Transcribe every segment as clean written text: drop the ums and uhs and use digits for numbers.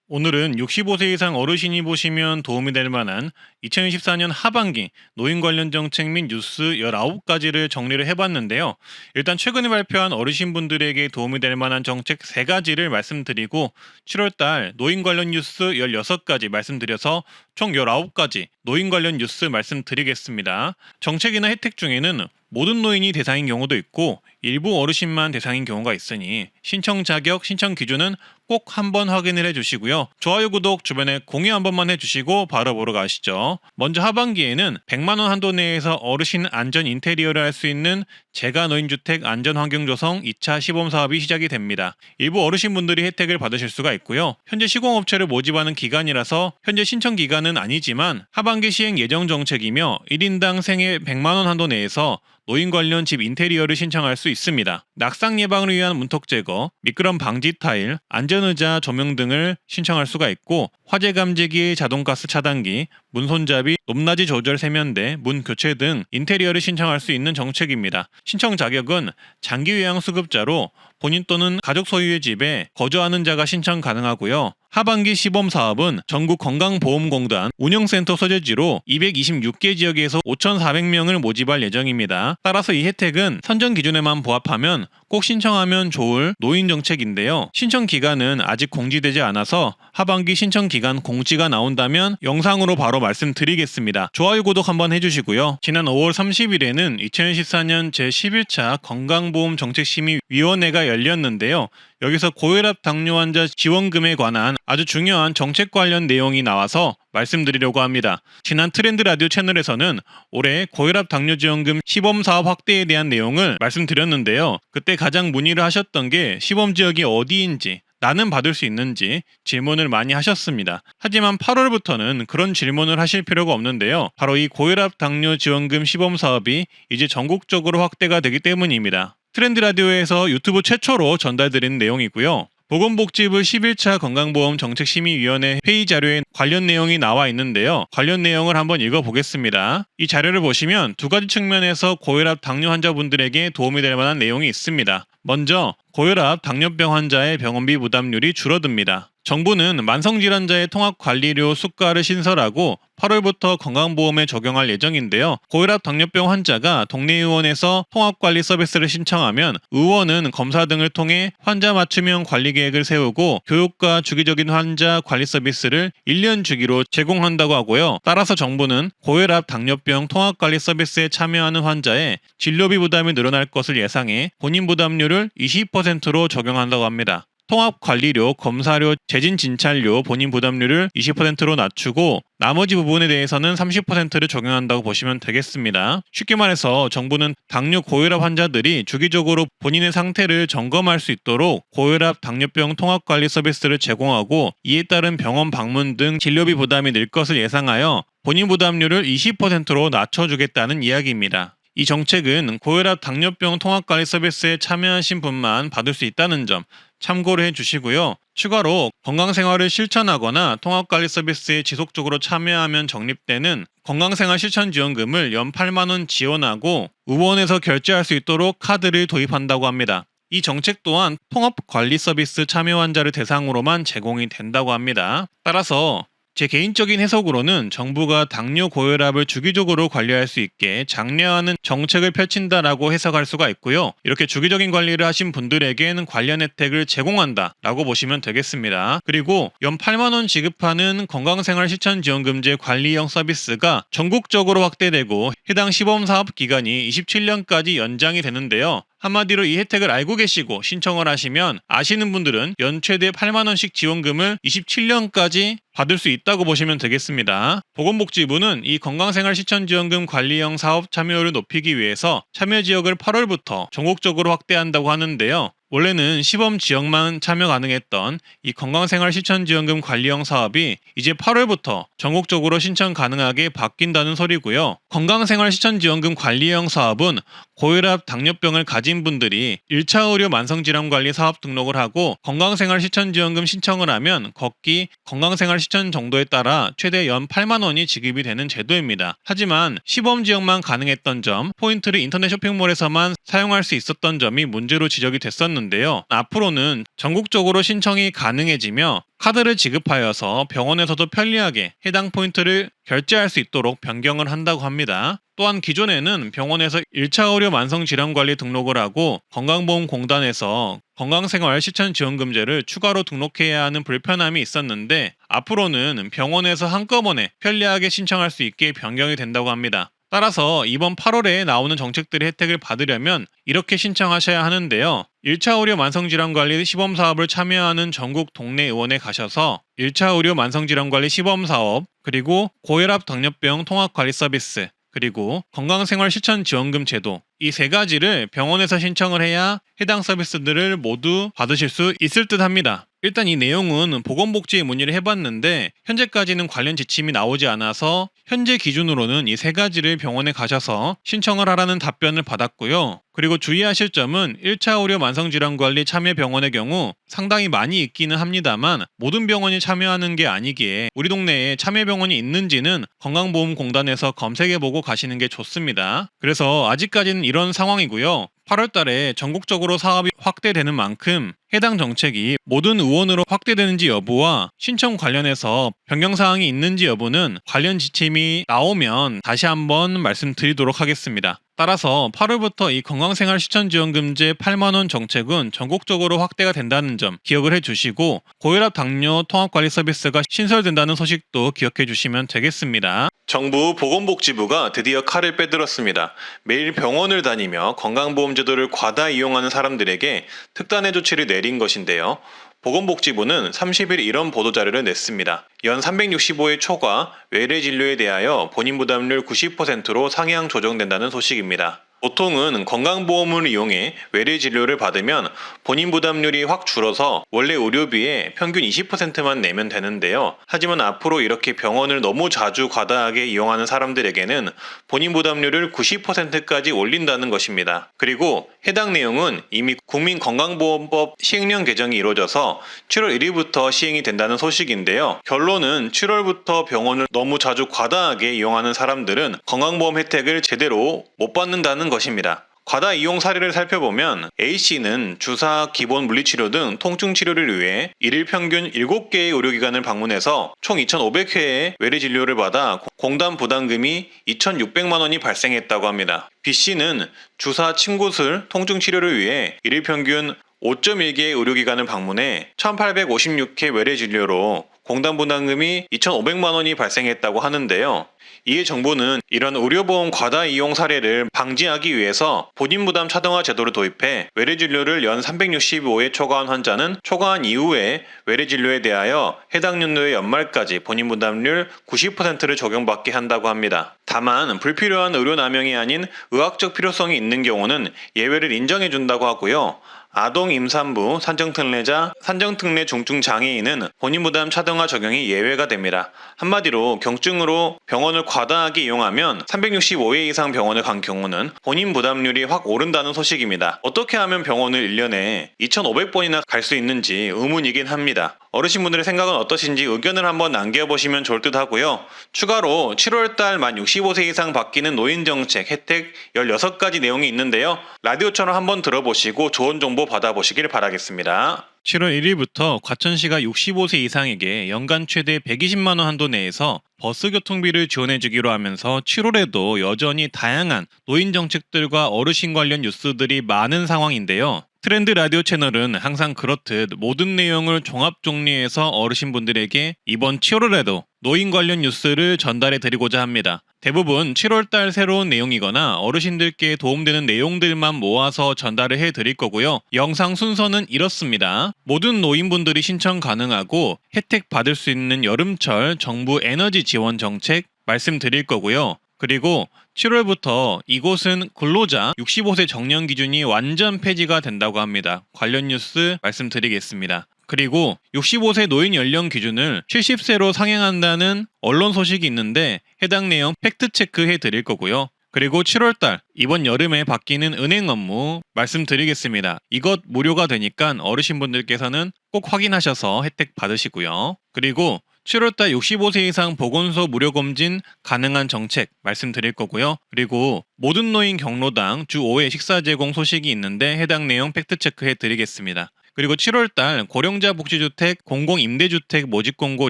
오늘은 65세 이상 어르신이 보시면 도움이 될 만한 2024년 하반기 노인 관련 정책 및 뉴스 19가지를 정리를 해봤는데요. 일단 최근에 발표한 어르신분들에게 도움이 될 만한 정책 3가지를 말씀드리고 7월달 노인 관련 뉴스 16가지 말씀드려서 총 19가지 노인 관련 뉴스 말씀드리겠습니다. 정책이나 혜택 중에는 모든 노인이 대상인 경우도 있고 일부 어르신만 대상인 경우가 있으니 신청 자격, 신청 기준은 꼭 한번 확인을 해주시고요. 좋아요, 구독, 주변에 공유 한 번만 해주시고 바로 보러 가시죠. 먼저 하반기에는 100만 원 한도 내에서 어르신 안전 인테리어를 할 수 있는 재가노인주택 안전환경 조성 2차 시범 사업이 시작이 됩니다. 일부 어르신분들이 혜택을 받으실 수가 있고요. 현재 시공업체를 모집하는 기간이라서 현재 신청 기간은 아니지만 하반기 시행 예정 정책이며 1인당 생애 100만 원 한도 내에서 노인 관련 집 인테리어를 신청할 수 있습니다. 낙상 예방을 위한 문턱 제거, 미끄럼 방지 타일, 안전의자 조명 등을 신청할 수가 있고 화재 감지기, 자동가스 차단기, 문 손잡이, 높낮이 조절 세면대, 문 교체 등 인테리어를 신청할 수 있는 정책입니다. 신청 자격은 장기 요양 수급자로 본인 또는 가족 소유의 집에 거주하는 자가 신청 가능하고요. 하반기 시범 사업은 전국 건강보험공단 운영센터 소재지로 226개 지역에서 5,400명을 모집할 예정입니다. 따라서 이 혜택은 선정 기준에만 부합하면 꼭 신청하면 좋을 노인 정책인데요. 신청 기간은 아직 공지되지 않아서 하반기 신청 기간 공지가 나온다면 영상으로 바로 말씀드리겠습니다. 좋아요, 구독 한번 해주시고요. 지난 5월 30일에는 2014년 제11차 건강보험정책심의위원회가 열렸는데요. 여기서 고혈압 당뇨 환자 지원금에 관한 아주 중요한 정책 관련 내용이 나와서 말씀드리려고 합니다. 지난 트렌드 라디오 채널에서는 올해 고혈압 당뇨 지원금 시범 사업 확대에 대한 내용을 말씀드렸는데요. 그때 가장 문의를 하셨던 게 시범 지역이 어디인지, 나는 받을 수 있는지 질문을 많이 하셨습니다. 하지만 8월부터는 그런 질문을 하실 필요가 없는데요. 바로 이 고혈압 당뇨 지원금 시범 사업이 이제 전국적으로 확대가 되기 때문입니다. 트렌드 라디오에서 유튜브 최초로 전달드린 내용이고요. 보건복지부 11차 건강보험정책심의위원회 회의 자료에 관련 내용이 나와 있는데요. 관련 내용을 한번 읽어보겠습니다. 이 자료를 보시면 두 가지 측면에서 고혈압 당뇨 환자분들에게 도움이 될 만한 내용이 있습니다. 먼저 고혈압 당뇨병 환자의 병원비 부담률이 줄어듭니다. 정부는 만성질환자의 통합관리료 수가를 신설하고 8월부터 건강보험에 적용할 예정인데요. 고혈압 당뇨병 환자가 동네 의원에서 통합관리 서비스를 신청하면 의원은 검사 등을 통해 환자 맞춤형 관리 계획을 세우고 교육과 주기적인 환자 관리 서비스를 1년 주기로 제공한다고 하고요. 따라서 정부는 고혈압 당뇨병 통합관리 서비스에 참여하는 환자의 진료비 부담이 늘어날 것을 예상해 본인 부담률을 20%로 적용한다고 합니다. 통합관리료, 검사료, 재진진찰료 본인 부담률을 20%로 낮추고 나머지 부분에 대해서는 30%를 적용한다고 보시면 되겠습니다. 쉽게 말해서 정부는 당뇨 고혈압 환자들이 주기적으로 본인의 상태를 점검할 수 있도록 고혈압 당뇨병 통합관리 서비스를 제공하고 이에 따른 병원 방문 등 진료비 부담이 늘 것을 예상하여 본인 부담률을 20%로 낮춰주겠다는 이야기입니다. 이 정책은 고혈압 당뇨병 통합관리 서비스에 참여하신 분만 받을 수 있다는 점 참고를 해주시고요. 추가로 건강생활을 실천하거나 통합관리 서비스에 지속적으로 참여하면 적립되는 건강생활 실천지원금을 연 8만원 지원하고 의원에서 결제할 수 있도록 카드를 도입한다고 합니다. 이 정책 또한 통합관리 서비스 참여 환자를 대상으로만 제공이 된다고 합니다. 따라서 제 개인적인 해석으로는 정부가 당뇨 고혈압을 주기적으로 관리할 수 있게 장려하는 정책을 펼친다라고 해석할 수가 있고요. 이렇게 주기적인 관리를 하신 분들에게는 관련 혜택을 제공한다라고 보시면 되겠습니다. 그리고 연 8만 원 지급하는 건강생활 실천지원금제 관리형 서비스가 전국적으로 확대되고 해당 시범사업 기간이 27년까지 연장이 되는데요. 한마디로 이 혜택을 알고 계시고 신청을 하시면 아시는 분들은 연 최대 8만 원씩 지원금을 27년까지 받을 수 있다고 보시면 되겠습니다. 보건복지부는 이 건강생활실천지원금 관리형 사업 참여율을 높이기 위해서 참여 지역을 8월부터 전국적으로 확대한다고 하는데요. 원래는 시범 지역만 참여 가능했던 이 건강생활실천지원금 관리형 사업이 이제 8월부터 전국적으로 신청 가능하게 바뀐다는 소리고요. 건강생활실천지원금 관리형 사업은 고혈압, 당뇨병을 가진 분들이 1차 의료 만성질환관리 사업 등록을 하고 건강생활실천지원금 신청을 하면 걷기, 건강생활실천 정도에 따라 최대 연 8만 원이 지급이 되는 제도입니다. 하지만 시범 지역만 가능했던 점, 포인트를 인터넷 쇼핑몰에서만 사용할 수 있었던 점이 문제로 지적이 됐었는데 있었는데요. 앞으로는 전국적으로 신청이 가능해지며 카드를 지급하여서 병원에서도 편리하게 해당 포인트를 결제할 수 있도록 변경을 한다고 합니다. 또한 기존에는 병원에서 1차 의료 만성질환관리 등록을 하고 건강보험공단에서 건강생활 실천지원금제를 추가로 등록해야 하는 불편함이 있었는데 앞으로는 병원에서 한꺼번에 편리하게 신청할 수 있게 변경이 된다고 합니다. 따라서 이번 8월에 나오는 정책들의 혜택을 받으려면 이렇게 신청하셔야 하는데요. 1차 의료 만성질환관리 시범사업을 참여하는 전국 동네 의원에 가셔서 1차 의료 만성질환관리 시범사업, 그리고 고혈압 당뇨병 통합관리 서비스, 그리고 건강생활 실천지원금 제도, 이 세 가지를 병원에서 신청을 해야 해당 서비스들을 모두 받으실 수 있을 듯 합니다. 일단 이 내용은 보건복지에 문의를 해봤는데 현재까지는 관련 지침이 나오지 않아서 현재 기준으로는 이 세 가지를 병원에 가셔서 신청을 하라는 답변을 받았고요. 그리고 주의하실 점은 1차 의료 만성질환관리 참여병원의 경우 상당히 많이 있기는 합니다만 모든 병원이 참여하는 게 아니기에 우리 동네에 참여병원이 있는지는 건강보험공단에서 검색해보고 가시는 게 좋습니다. 그래서 아직까지는 이런 상황이고요. 8월 달에 전국적으로 사업이 확대되는 만큼 해당 정책이 모든 의원으로 확대되는지 여부와 신청 관련해서 변경사항이 있는지 여부는 관련 지침이 나오면 다시 한번 말씀드리도록 하겠습니다. 따라서 8월부터 이 건강생활 실천지원금제 8만원 정책은 전국적으로 확대가 된다는 점 기억을 해주시고 고혈압 당뇨 통합관리 서비스가 신설된다는 소식도 기억해 주시면 되겠습니다. 정부 보건복지부가 드디어 칼을 빼들었습니다. 매일 병원을 다니며 건강보험제도를 과다 이용하는 사람들에게 특단의 조치를 내린 것인데요. 보건복지부는 30일 이런 보도자료를 냈습니다. 연 365일 초과 외래 진료에 대하여 본인 부담률 90%로 상향 조정된다는 소식입니다. 보통은 건강보험을 이용해 외래 진료를 받으면 본인 부담률이 확 줄어서 원래 의료비의 평균 20%만 내면 되는데요. 하지만 앞으로 이렇게 병원을 너무 자주 과다하게 이용하는 사람들에게는 본인 부담률을 90%까지 올린다는 것입니다. 그리고 해당 내용은 이미 국민건강보험법 시행령 개정이 이루어져서 7월 1일부터 시행이 된다는 소식인데요. 결론은 7월부터 병원을 너무 자주 과다하게 이용하는 사람들은 건강보험 혜택을 제대로 못 받는다는 것입니다. 과다 이용 사례를 살펴보면 A씨는 주사, 기본 물리치료 등 통증 치료를 위해 일일 평균 7개의 의료기관을 방문해서 총 2,500회의 외래 진료를 받아 공단 부담금이 2,600만 원이 발생했다고 합니다. B씨는 주사, 침구술, 통증 치료를 위해 일일 평균 5.1개의 의료기관을 방문해 1,856회 외래 진료로 공단 부담금이 2,500만 원이 발생했다고 하는데요. 이에 정부는 이런 의료보험 과다 이용 사례를 방지하기 위해서 본인 부담 차등화 제도를 도입해 외래 진료를 연 365회 초과한 환자는 초과한 이후에 외래 진료에 대하여 해당 연도의 연말까지 본인 부담률 90%를 적용받게 한다고 합니다. 다만 불필요한 의료 남용이 아닌 의학적 필요성이 있는 경우는 예외를 인정해준다고 하고요. 아동 임산부, 산정특례자, 산정특례 중증 장애인은 본인 부담 차등화 적용이 예외가 됩니다. 한마디로 경증으로 병원을 과다하게 이용하면 365회 이상 병원을 간 경우는 본인 부담률이 확 오른다는 소식입니다. 어떻게 하면 병원을 1년에 2,500번이나 갈 수 있는지 의문이긴 합니다. 어르신분들의 생각은 어떠신지 의견을 한번 남겨보시면 좋을 듯 하고요. 추가로 7월달 만 65세 이상 바뀌는 노인정책 혜택 16가지 내용이 있는데요. 라디오처럼 한번 들어보시고 좋은 정보 받아보시길 바라겠습니다. 7월 1일부터 과천시가 65세 이상에게 연간 최대 120만 원 한도 내에서 버스 교통비를 지원해주기로 하면서 7월에도 여전히 다양한 노인 정책들과 어르신 관련 뉴스들이 많은 상황인데요. 트렌드 라디오 채널은 항상 그렇듯 모든 내용을 종합 정리해서 어르신분들에게 이번 7월에도 노인 관련 뉴스를 전달해 드리고자 합니다. 대부분 7월달 새로운 내용이거나 어르신들께 도움되는 내용들만 모아서 전달을 해 드릴 거고요. 영상 순서는 이렇습니다. 모든 노인분들이 신청 가능하고 혜택 받을 수 있는 여름철 정부 에너지 지원 정책 말씀드릴 거고요. 그리고 7월부터 이곳은 근로자 65세 정년 기준이 완전 폐지가 된다고 합니다. 관련 뉴스 말씀드리겠습니다. 그리고 65세 노인 연령 기준을 70세로 상향한다는 언론 소식이 있는데 해당 내용 팩트체크 해드릴 거고요. 그리고 7월달 이번 여름에 바뀌는 은행 업무 말씀드리겠습니다. 이것 무료가 되니까 어르신분들께서는 꼭 확인하셔서 혜택 받으시고요. 그리고 7월달 65세 이상 보건소 무료 검진 가능한 정책 말씀드릴 거고요. 그리고 모든 노인 경로당 주 5회 식사 제공 소식이 있는데 해당 내용 팩트체크해 드리겠습니다. 그리고 7월달 고령자 복지주택 공공임대주택 모집 공고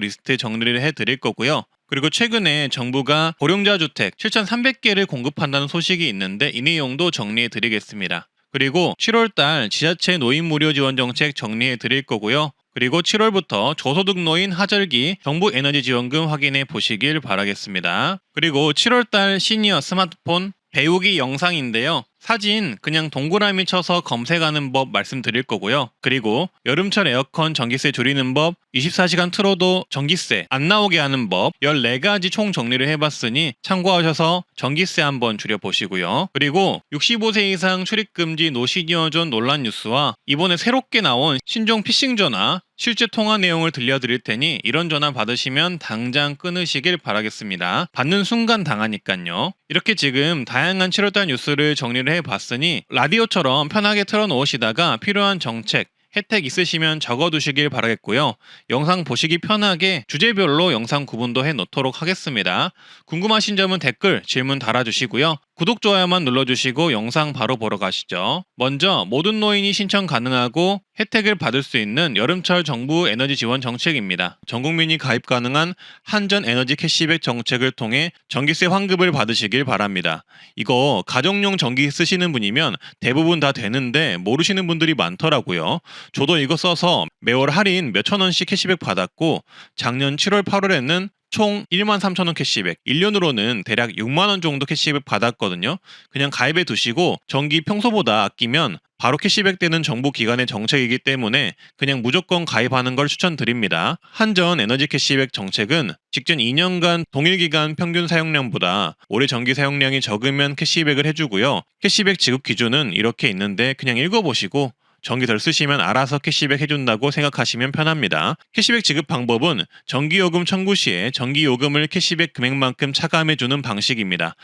리스트 정리를 해드릴 거고요. 그리고 최근에 정부가 고령자 주택 7,300개를 공급한다는 소식이 있는데 이 내용도 정리해 드리겠습니다. 그리고 7월달 지자체 노인 무료 지원 정책 정리해 드릴 거고요. 그리고 7월부터 저소득 노인 하절기 정부 에너지 지원금 확인해 보시길 바라겠습니다. 그리고 7월달 시니어 스마트폰 배우기 영상인데요. 사진 그냥 동그라미 쳐서 검색하는 법 말씀드릴 거고요. 그리고 여름철 에어컨 전기세 줄이는 법, 24시간 틀어도 전기세 안 나오게 하는 법 14가지 총 정리를 해봤으니 참고하셔서 전기세 한번 줄여보시고요. 그리고 65세 이상 출입금지 노시니어존 논란 뉴스와 이번에 새롭게 나온 신종 피싱 전화 실제 통화 내용을 들려드릴 테니 이런 전화 받으시면 당장 끊으시길 바라겠습니다. 받는 순간 당하니깐요. 이렇게 지금 다양한 7월달 뉴스를 정리를 해봤으니 라디오처럼 편하게 틀어놓으시다가 필요한 정책, 혜택 있으시면 적어두시길 바라겠고요. 영상 보시기 편하게 주제별로 영상 구분도 해놓도록 하겠습니다. 궁금하신 점은 댓글, 질문 달아주시고요. 구독, 좋아요만 눌러주시고 영상 바로 보러 가시죠. 먼저 모든 노인이 신청 가능하고 혜택을 받을 수 있는 여름철 정부 에너지 지원 정책입니다. 전 국민이 가입 가능한 한전 에너지 캐시백 정책을 통해 전기세 환급을 받으시길 바랍니다. 이거 가정용 전기 쓰시는 분이면 대부분 다 되는데 모르시는 분들이 많더라고요. 저도 이거 써서 매월 할인 몇천 원씩 캐시백 받았고 작년 7월 8월에는 총 13,000원 캐시백, 1년으로는 대략 6만원 정도 캐시백 받았거든요. 그냥 가입해 두시고 전기 평소보다 아끼면 바로 캐시백 되는 정부 기관의 정책이기 때문에 그냥 무조건 가입하는 걸 추천드립니다. 한전 에너지 캐시백 정책은 직전 2년간 동일 기간 평균 사용량보다 올해 전기 사용량이 적으면 캐시백을 해주고요. 캐시백 지급 기준은 이렇게 있는데 그냥 읽어보시고 전기 덜 쓰시면 알아서 캐시백 해준다고 생각하시면 편합니다. 캐시백 지급 방법은 전기요금 청구 시에 전기요금을 캐시백 금액만큼 차감해주는 방식입니다.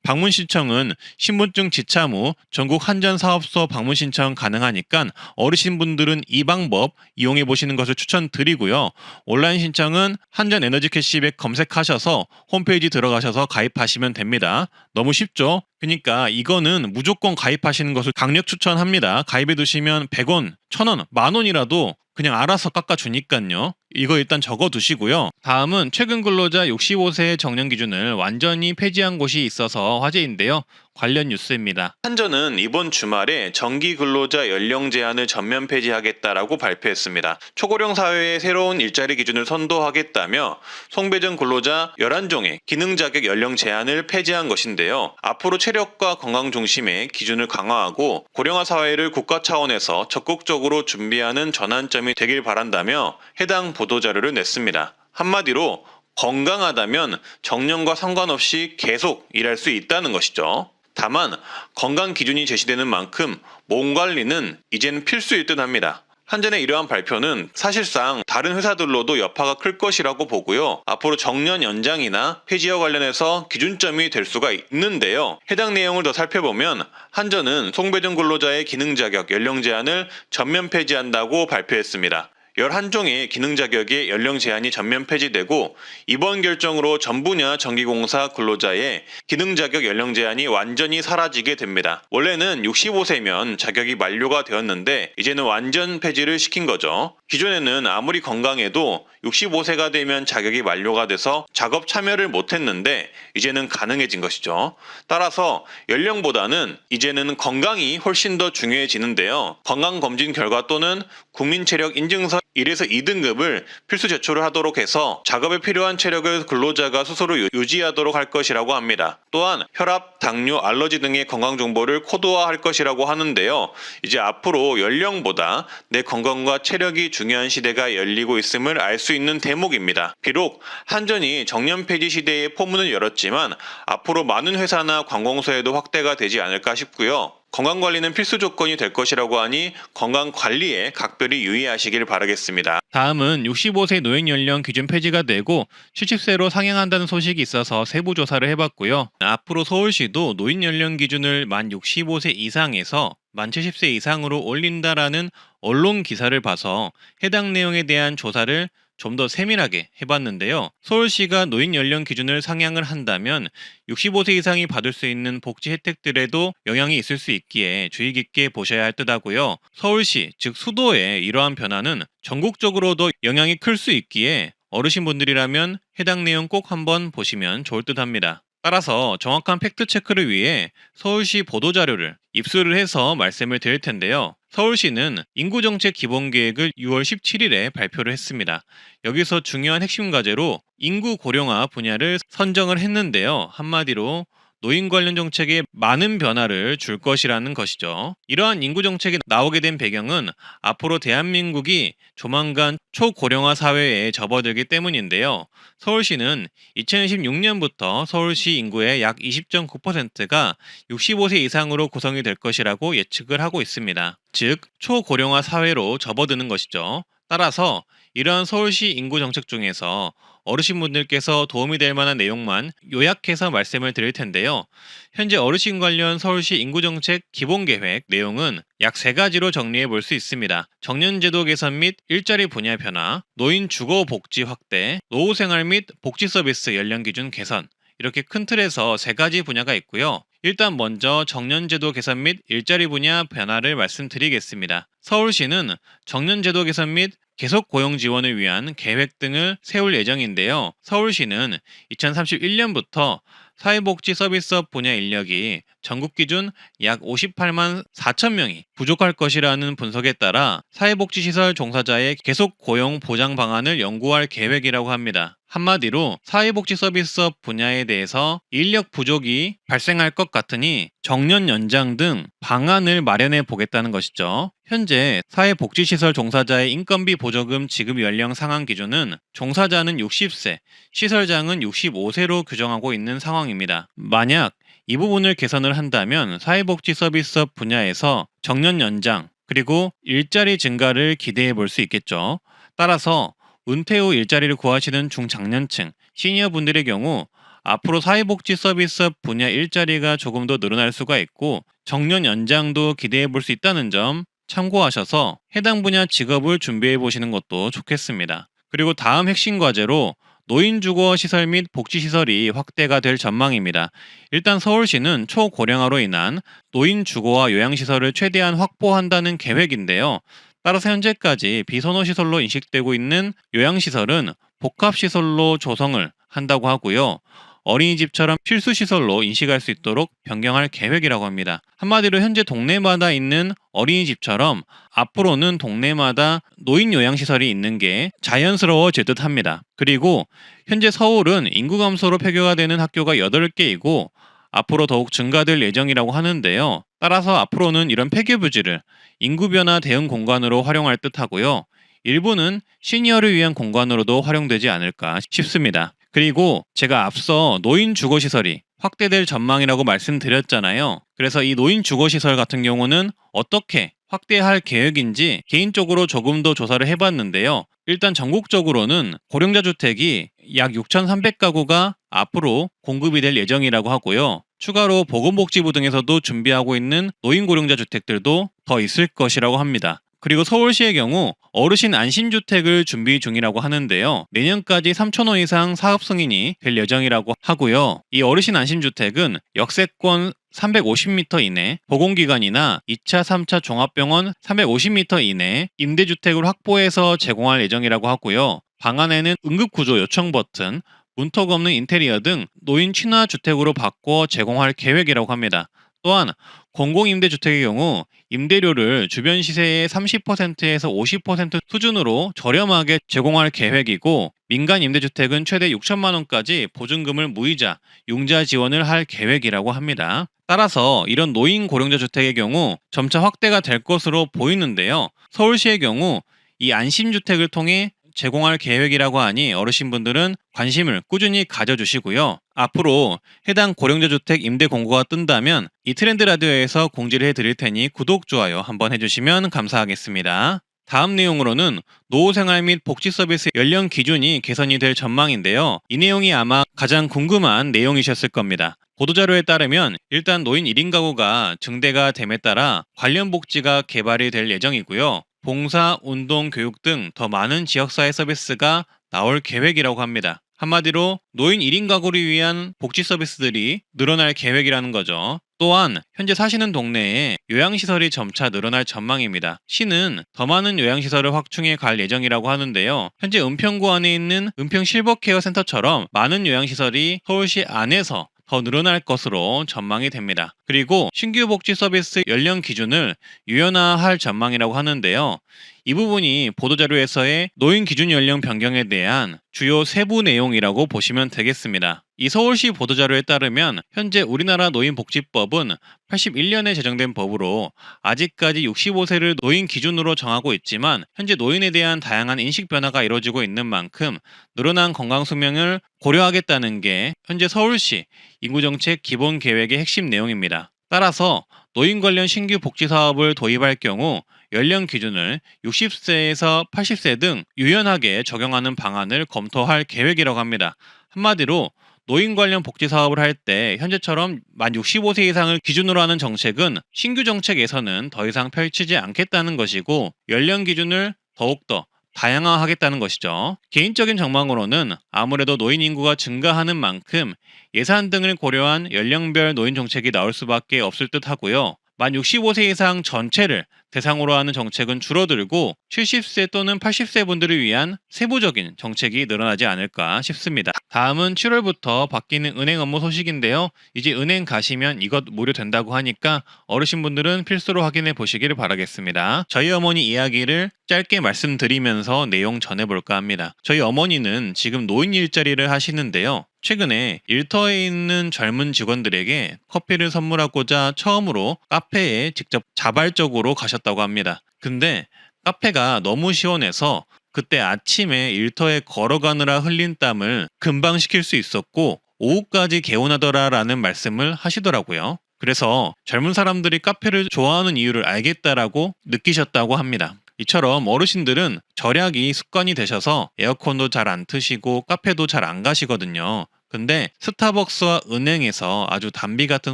방문 신청은 신분증 지참 후 전국 한전사업소 방문 신청 가능하니까 어르신분들은 이 방법 이용해 보시는 것을 추천드리고요. 온라인 신청은 한전 에너지 캐시백 검색하셔서 홈페이지 들어가셔서 가입하시면 됩니다. 너무 쉽죠? 그러니까 이거는 무조건 가입하시는 것을 강력 추천합니다. 가입해 두시면 100원, 1000원, 만원이라도 그냥 알아서 깎아주니까요. 이거 일단 적어두시고요. 다음은 최근 근로자 65세 정년 기준을 완전히 폐지한 곳이 있어서 화제인데요. 관련 뉴스입니다. 한전은 이번 주말에 정기 근로자 연령 제한을 전면 폐지하겠다라고 발표했습니다. 초고령 사회의 새로운 일자리 기준을 선도하겠다며 송배전 근로자 11종의 기능 자격 연령 제한을 폐지한 것인데요. 앞으로 체력과 건강 중심의 기준을 강화하고 고령화 사회를 국가 차원에서 적극적으로 준비하는 전환점이 되길 바란다며 해당 보도자료를 냈습니다. 한마디로 건강하다면 정년과 상관없이 계속 일할 수 있다는 것이죠. 다만 건강 기준이 제시되는 만큼 몸 관리는 이제는 필수일 듯 합니다. 한전의 이러한 발표는 사실상 다른 회사들로도 여파가 클 것이라고 보고요. 앞으로 정년 연장이나 폐지와 관련해서 기준점이 될 수가 있는데요. 해당 내용을 더 살펴보면 한전은 송배전 근로자의 기능 자격 연령 제한을 전면 폐지한다고 발표했습니다. 11종의 기능 자격의 연령 제한이 전면 폐지되고 이번 결정으로 전 분야 전기공사 근로자의 기능 자격 연령 제한이 완전히 사라지게 됩니다. 원래는 65세면 자격이 만료가 되었는데 이제는 완전 폐지를 시킨 거죠. 기존에는 아무리 건강해도 65세가 되면 자격이 만료가 돼서 작업 참여를 못했는데 이제는 가능해진 것이죠. 따라서 연령보다는 이제는 건강이 훨씬 더 중요해지는데요. 건강검진 결과 또는 국민체력 인증서 1에서 2등급을 필수 제출을 하도록 해서 작업에 필요한 체력을 근로자가 스스로 유지하도록 할 것이라고 합니다. 또한 혈압, 당뇨, 알러지 등의 건강 정보를 코드화할 것이라고 하는데요. 이제 앞으로 연령보다 내 건강과 체력이 중요한 시대가 열리고 있음을 알 수 있는 대목입니다. 비록 한전이 정년 폐지 시대에 포문을 열었지만 앞으로 많은 회사나 관공서에도 확대가 되지 않을까 싶고요. 건강관리는 필수 조건이 될 것이라고 하니 건강관리에 각별히 유의하시길 바라겠습니다. 다음은 65세 노인연령 기준 폐지가 되고 70세로 상향한다는 소식이 있어서 세부 조사를 해봤고요. 앞으로 서울시도 노인연령 기준을 만 65세 이상에서 만 70세 이상으로 올린다라는 언론 기사를 봐서 해당 내용에 대한 조사를 좀 더 세밀하게 해봤는데요. 서울시가 노인 연령 기준을 상향을 한다면 65세 이상이 받을 수 있는 복지 혜택들에도 영향이 있을 수 있기에 주의 깊게 보셔야 할 듯하고요. 서울시, 즉 수도의 이러한 변화는 전국적으로도 영향이 클 수 있기에 어르신분들이라면 해당 내용 꼭 한번 보시면 좋을 듯합니다. 따라서 정확한 팩트체크를 위해 서울시 보도자료를 입수를 해서 말씀을 드릴 텐데요. 서울시는 인구정책 기본계획을 6월 17일에 발표를 했습니다. 여기서 중요한 핵심 과제로 인구 고령화 분야를 선정을 했는데요. 한마디로 노인 관련 정책에 많은 변화를 줄 것이라는 것이죠. 이러한 인구 정책이 나오게 된 배경은 앞으로 대한민국이 조만간 초고령화 사회에 접어들기 때문인데요. 서울시는 2016년부터 서울시 인구의 약 20.9%가 65세 이상으로 구성이 될 것이라고 예측을 하고 있습니다. 즉, 초고령화 사회로 접어드는 것이죠. 따라서 이러한 서울시 인구 정책 중에서 어르신분들께서 도움이 될 만한 내용만 요약해서 말씀을 드릴 텐데요. 현재 어르신 관련 서울시 인구정책 기본계획 내용은 약 3가지로 정리해 볼 수 있습니다. 정년제도 개선 및 일자리 분야 변화, 노인 주거 복지 확대, 노후생활 및 복지 서비스 연령 기준 개선, 이렇게 큰 틀에서 3가지 분야가 있고요. 일단 먼저 정년제도 개선 및 일자리 분야 변화를 말씀드리겠습니다. 서울시는 정년제도 개선 및 계속 고용 지원을 위한 계획 등을 세울 예정인데요. 서울시는 2031년부터 사회복지 서비스업 분야 인력이 전국 기준 약 58만 4천 명이 부족할 것이라는 분석에 따라 사회복지시설 종사자의 계속 고용 보장 방안을 연구할 계획이라고 합니다. 한마디로 사회복지 서비스업 분야에 대해서 인력 부족이 발생할 것 같으니 정년 연장 등 방안을 마련해 보겠다는 것이죠. 현재 사회복지시설 종사자의 인건비 보조금 지급 연령 상한 기준은 종사자는 60세, 시설장은 65세로 규정하고 있는 상황입니다. 만약 이 부분을 개선을 한다면 사회복지 서비스업 분야에서 정년 연장 그리고 일자리 증가를 기대해 볼 수 있겠죠. 따라서 은퇴 후 일자리를 구하시는 중장년층, 시니어분들의 경우 앞으로 사회복지 서비스업 분야 일자리가 조금 더 늘어날 수가 있고 정년 연장도 기대해 볼 수 있다는 점 참고하셔서 해당 분야 직업을 준비해 보시는 것도 좋겠습니다. 그리고 다음 핵심 과제로 노인주거시설 및 복지시설이 확대가 될 전망입니다. 일단 서울시는 초고령화로 인한 노인주거와 요양시설을 최대한 확보한다는 계획인데요. 따라서 현재까지 비선호시설로 인식되고 있는 요양시설은 복합시설로 조성을 한다고 하고요. 어린이집처럼 필수시설로 인식할 수 있도록 변경할 계획이라고 합니다. 한마디로 현재 동네마다 있는 어린이집처럼 앞으로는 동네마다 노인 요양시설이 있는 게 자연스러워질 듯 합니다. 그리고 현재 서울은 인구 감소로 폐교가 되는 학교가 8개이고 앞으로 더욱 증가될 예정이라고 하는데요. 따라서 앞으로는 이런 폐교 부지를 인구 변화 대응 공간으로 활용할 듯 하고요. 일부는 시니어를 위한 공간으로도 활용되지 않을까 싶습니다. 그리고 제가 앞서 노인 주거시설이 확대될 전망이라고 말씀드렸잖아요. 그래서 이 노인 주거시설 같은 경우는 어떻게 확대할 계획인지 개인적으로 조금 더 조사를 해봤는데요. 일단 전국적으로는 고령자 주택이 약 6,300가구가 앞으로 공급이 될 예정이라고 하고요. 추가로 보건복지부 등에서도 준비하고 있는 노인 고령자 주택들도 더 있을 것이라고 합니다. 그리고 서울시의 경우 어르신 안심주택을 준비 중이라고 하는데요. 내년까지 3,000호 이상 사업 승인이 될 예정이라고 하고요. 이 어르신 안심주택은 역세권 350m 이내, 보건기관이나 2차, 3차 종합병원 350m 이내 임대주택을 확보해서 제공할 예정이라고 하고요. 방안에는 응급구조 요청 버튼, 문턱 없는 인테리어 등 노인 친화주택으로 바꿔 제공할 계획이라고 합니다. 또한 공공임대주택의 경우 임대료를 주변 시세의 30%에서 50% 수준으로 저렴하게 제공할 계획이고 민간 임대주택은 최대 6천만 원까지 보증금을 무이자, 융자 지원을 할 계획이라고 합니다. 따라서 이런 노인 고령자 주택의 경우 점차 확대가 될 것으로 보이는데요. 서울시의 경우 이 안심주택을 통해 제공할 계획이라고 하니 어르신분들은 관심을 꾸준히 가져주시고요. 앞으로 해당 고령자 주택 임대 공고가 뜬다면 이 트렌드 라디오에서 공지를 해드릴 테니 구독, 좋아요 한번 해주시면 감사하겠습니다. 다음 내용으로는 노후생활 및 복지 서비스 연령 기준이 개선이 될 전망인데요. 이 내용이 아마 가장 궁금한 내용이셨을 겁니다. 보도자료에 따르면 일단 노인 1인 가구가 증대가 됨에 따라 관련 복지가 개발이 될 예정이고요. 봉사, 운동, 교육 등 더 많은 지역사회 서비스가 나올 계획이라고 합니다. 한마디로 노인 1인 가구를 위한 복지 서비스들이 늘어날 계획이라는 거죠. 또한 현재 사시는 동네에 요양시설이 점차 늘어날 전망입니다. 시는 더 많은 요양시설을 확충해 갈 예정이라고 하는데요. 현재 은평구 안에 있는 은평 실버케어 센터처럼 많은 요양시설이 서울시 안에서 더 늘어날 것으로 전망이 됩니다. 그리고 신규 복지 서비스 연령 기준을 유연화할 전망이라고 하는데요. 이 부분이 보도자료에서의 노인 기준 연령 변경에 대한 주요 세부 내용이라고 보시면 되겠습니다. 이 서울시 보도자료에 따르면 현재 우리나라 노인복지법은 81년에 제정된 법으로 아직까지 65세를 노인 기준으로 정하고 있지만 현재 노인에 대한 다양한 인식 변화가 이루어지고 있는 만큼 늘어난 건강수명을 고려하겠다는 게 현재 서울시 인구정책 기본계획의 핵심 내용입니다. 따라서 노인 관련 신규 복지 사업을 도입할 경우 연령 기준을 60세에서 80세 등 유연하게 적용하는 방안을 검토할 계획이라고 합니다. 한마디로 노인 관련 복지 사업을 할 때 현재처럼 만 65세 이상을 기준으로 하는 정책은 신규 정책에서는 더 이상 펼치지 않겠다는 것이고 연령 기준을 더욱더 다양화하겠다는 것이죠. 개인적인 전망으로는 아무래도 노인 인구가 증가하는 만큼 예산 등을 고려한 연령별 노인 정책이 나올 수밖에 없을 듯 하고요. 만 65세 이상 전체를 대상으로 하는 정책은 줄어들고 70세 또는 80세 분들을 위한 세부적인 정책이 늘어나지 않을까 싶습니다. 다음은 7월부터 바뀌는 은행 업무 소식인데요. 이제 은행 가시면 이것 무료 된다고 하니까 어르신분들은 필수로 확인해 보시기를 바라겠습니다. 저희 어머니 이야기를 짧게 말씀드리면서 내용 전해볼까 합니다. 저희 어머니는 지금 노인 일자리를 하시는데요. 최근에 일터에 있는 젊은 직원들에게 커피를 선물하고자 처음으로 카페에 직접 자발적으로 가셨다고 합니다. 근데 카페가 너무 시원해서 그때 아침에 일터에 걸어가느라 흘린 땀을 금방 식힐 수 있었고 오후까지 개운하더라라는 말씀을 하시더라고요. 그래서 젊은 사람들이 카페를 좋아하는 이유를 알겠다라고 느끼셨다고 합니다. 이처럼 어르신들은 절약이 습관이 되셔서 에어컨도 잘 안 트시고 카페도 잘 안 가시거든요. 근데 스타벅스와 은행에서 아주 단비 같은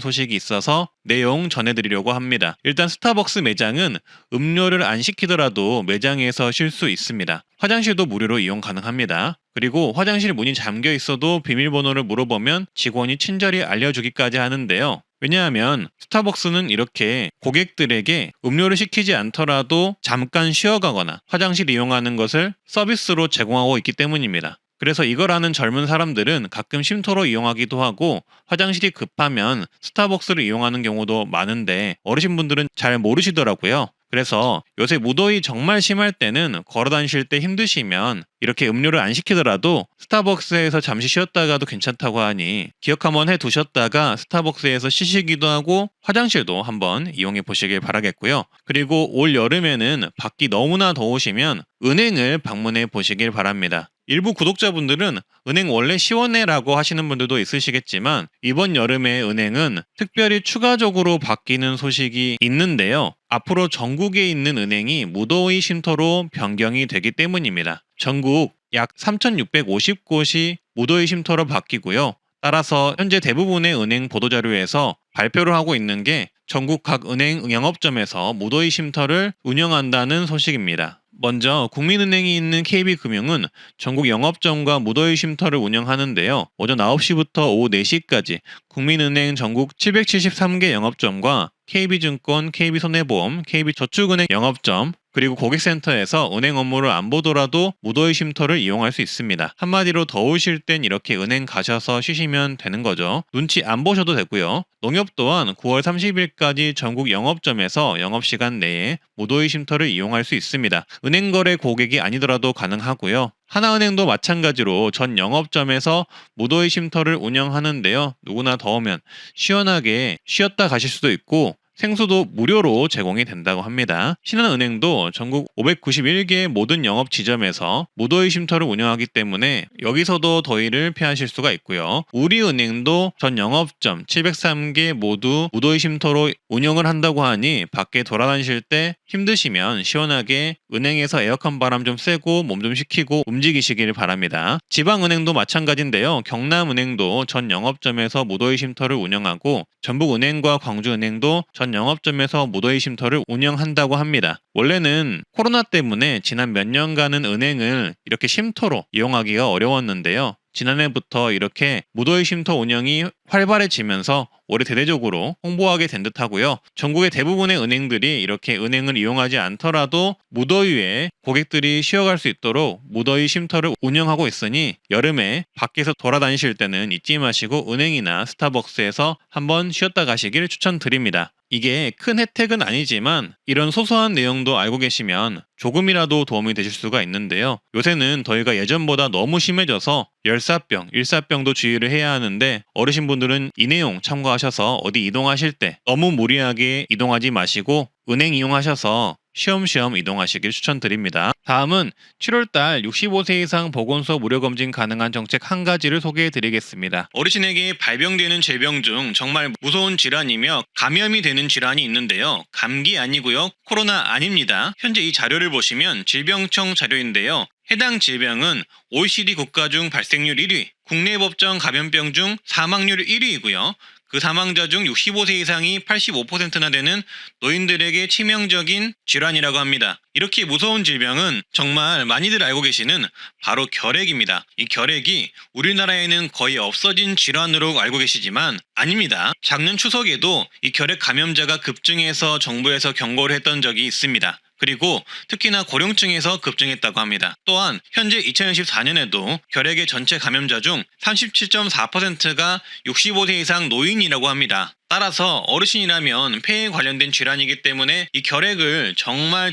소식이 있어서 내용 전해드리려고 합니다. 일단 스타벅스 매장은 음료를 안 시키더라도 매장에서 쉴 수 있습니다. 화장실도 무료로 이용 가능합니다. 그리고 화장실 문이 잠겨 있어도 비밀번호를 물어보면 직원이 친절히 알려주기까지 하는데요. 왜냐하면 스타벅스는 이렇게 고객들에게 음료를 시키지 않더라도 잠깐 쉬어가거나 화장실 이용하는 것을 서비스로 제공하고 있기 때문입니다. 그래서 이걸 아는 젊은 사람들은 가끔 쉼터로 이용하기도 하고 화장실이 급하면 스타벅스를 이용하는 경우도 많은데 어르신분들은 잘 모르시더라고요. 그래서 요새 무더위 정말 심할 때는 걸어 다니실 때 힘드시면 이렇게 음료를 안 시키더라도 스타벅스에서 잠시 쉬었다가도 괜찮다고 하니 기억 한번 해 두셨다가 스타벅스에서 쉬시기도 하고 화장실도 한번 이용해 보시길 바라겠고요. 그리고 올 여름에는 밖이 너무나 더우시면 은행을 방문해 보시길 바랍니다. 일부 구독자분들은 은행 원래 시원해라고 하시는 분들도 있으시겠지만 이번 여름에 은행은 특별히 추가적으로 바뀌는 소식이 있는데요. 앞으로 전국에 있는 은행이 무더위 쉼터로 변경이 되기 때문입니다. 전국 약 3,650곳이 무더위 쉼터로 바뀌고요. 따라서 현재 대부분의 은행 보도자료에서 발표를 하고 있는 게 전국 각 은행 영업점에서 무더위 쉼터를 운영한다는 소식입니다. 먼저 국민은행이 있는 KB금융은 전국 영업점과 무더위 쉼터를 운영하는데요. 오전 9시부터 오후 4시까지 국민은행 전국 773개 영업점과 KB증권, KB손해보험, KB저축은행 영업점, 그리고 고객센터에서 은행 업무를 안 보더라도 무더위 쉼터를 이용할 수 있습니다. 한마디로 더우실 땐 이렇게 은행 가셔서 쉬시면 되는 거죠. 눈치 안 보셔도 되고요. 농협 또한 9월 30일까지 전국 영업점에서 영업시간 내에 무더위 쉼터를 이용할 수 있습니다. 은행 거래 고객이 아니더라도 가능하고요. 하나은행도 마찬가지로 전 영업점에서 무더위 쉼터를 운영하는데요. 누구나 더우면 시원하게 쉬었다 가실 수도 있고 생수도 무료로 제공이 된다고 합니다. 신한은행도 전국 591개의 모든 영업 지점에서 무더위 쉼터를 운영하기 때문에 여기서도 더위를 피하실 수가 있고요. 우리은행도 전 영업점 703개 모두 무더위 쉼터로 운영을 한다고 하니 밖에 돌아다니실 때 힘드시면 시원하게 은행에서 에어컨 바람 좀 쐬고 몸 좀 식히고 움직이시길 바랍니다. 지방은행도 마찬가지인데요. 경남은행도 전 영업점에서 무더위 쉼터를 운영하고 전북은행과 광주은행도 전 영업점에서 무더위 쉼터를 운영한다고 합니다. 원래는 코로나 때문에 지난 몇 년간은 은행을 이렇게 쉼터로 이용하기가 어려웠는데요. 지난해부터 이렇게 무더위 쉼터 운영이 활발해지면서 올해 대대적으로 홍보하게 된 듯하고요. 전국의 대부분의 은행들이 이렇게 은행을 이용하지 않더라도 무더위에 고객들이 쉬어갈 수 있도록 무더위 쉼터를 운영하고 있으니 여름에 밖에서 돌아다니실 때는 잊지 마시고 은행이나 스타벅스에서 한번 쉬었다 가시길 추천드립니다. 이게 큰 혜택은 아니지만 이런 소소한 내용도 알고 계시면 조금이라도 도움이 되실 수가 있는데요. 요새는 더위가 예전보다 너무 심해져서 열사병, 일사병도 주의를 해야 하는데 어르신분들은 이 내용 참고하셔서 어디 이동하실 때 너무 무리하게 이동하지 마시고 은행 이용하셔서 쉬엄쉬엄 이동하시길 추천드립니다. 다음은 7월달 65세 이상 보건소 무료검진 가능한 정책 한 가지를 소개해드리겠습니다. 어르신에게 발병되는 질병 중 정말 무서운 질환이며 감염이 되는 질환이 있는데요. 감기 아니고요. 코로나 아닙니다. 현재 이 자료를 보시면 질병청 자료인데요. 해당 질병은 OECD 국가 중 발생률 1위, 국내 법정 감염병 중 사망률 1위이고요. 그 사망자 중 65세 이상이 85%나 되는 노인들에게 치명적인 질환이라고 합니다. 이렇게 무서운 질병은 정말 많이들 알고 계시는 바로 결핵입니다. 이 결핵이 우리나라에는 거의 없어진 질환으로 알고 계시지만 아닙니다. 작년 추석에도 이 결핵 감염자가 급증해서 정부에서 경고를 했던 적이 있습니다. 그리고 특히나 고령층에서 급증했다고 합니다. 또한 현재 2024년에도 결핵의 전체 감염자 중 37.4%가 65세 이상 노인이라고 합니다. 따라서 어르신이라면 폐에 관련된 질환이기 때문에 이 결핵을 정말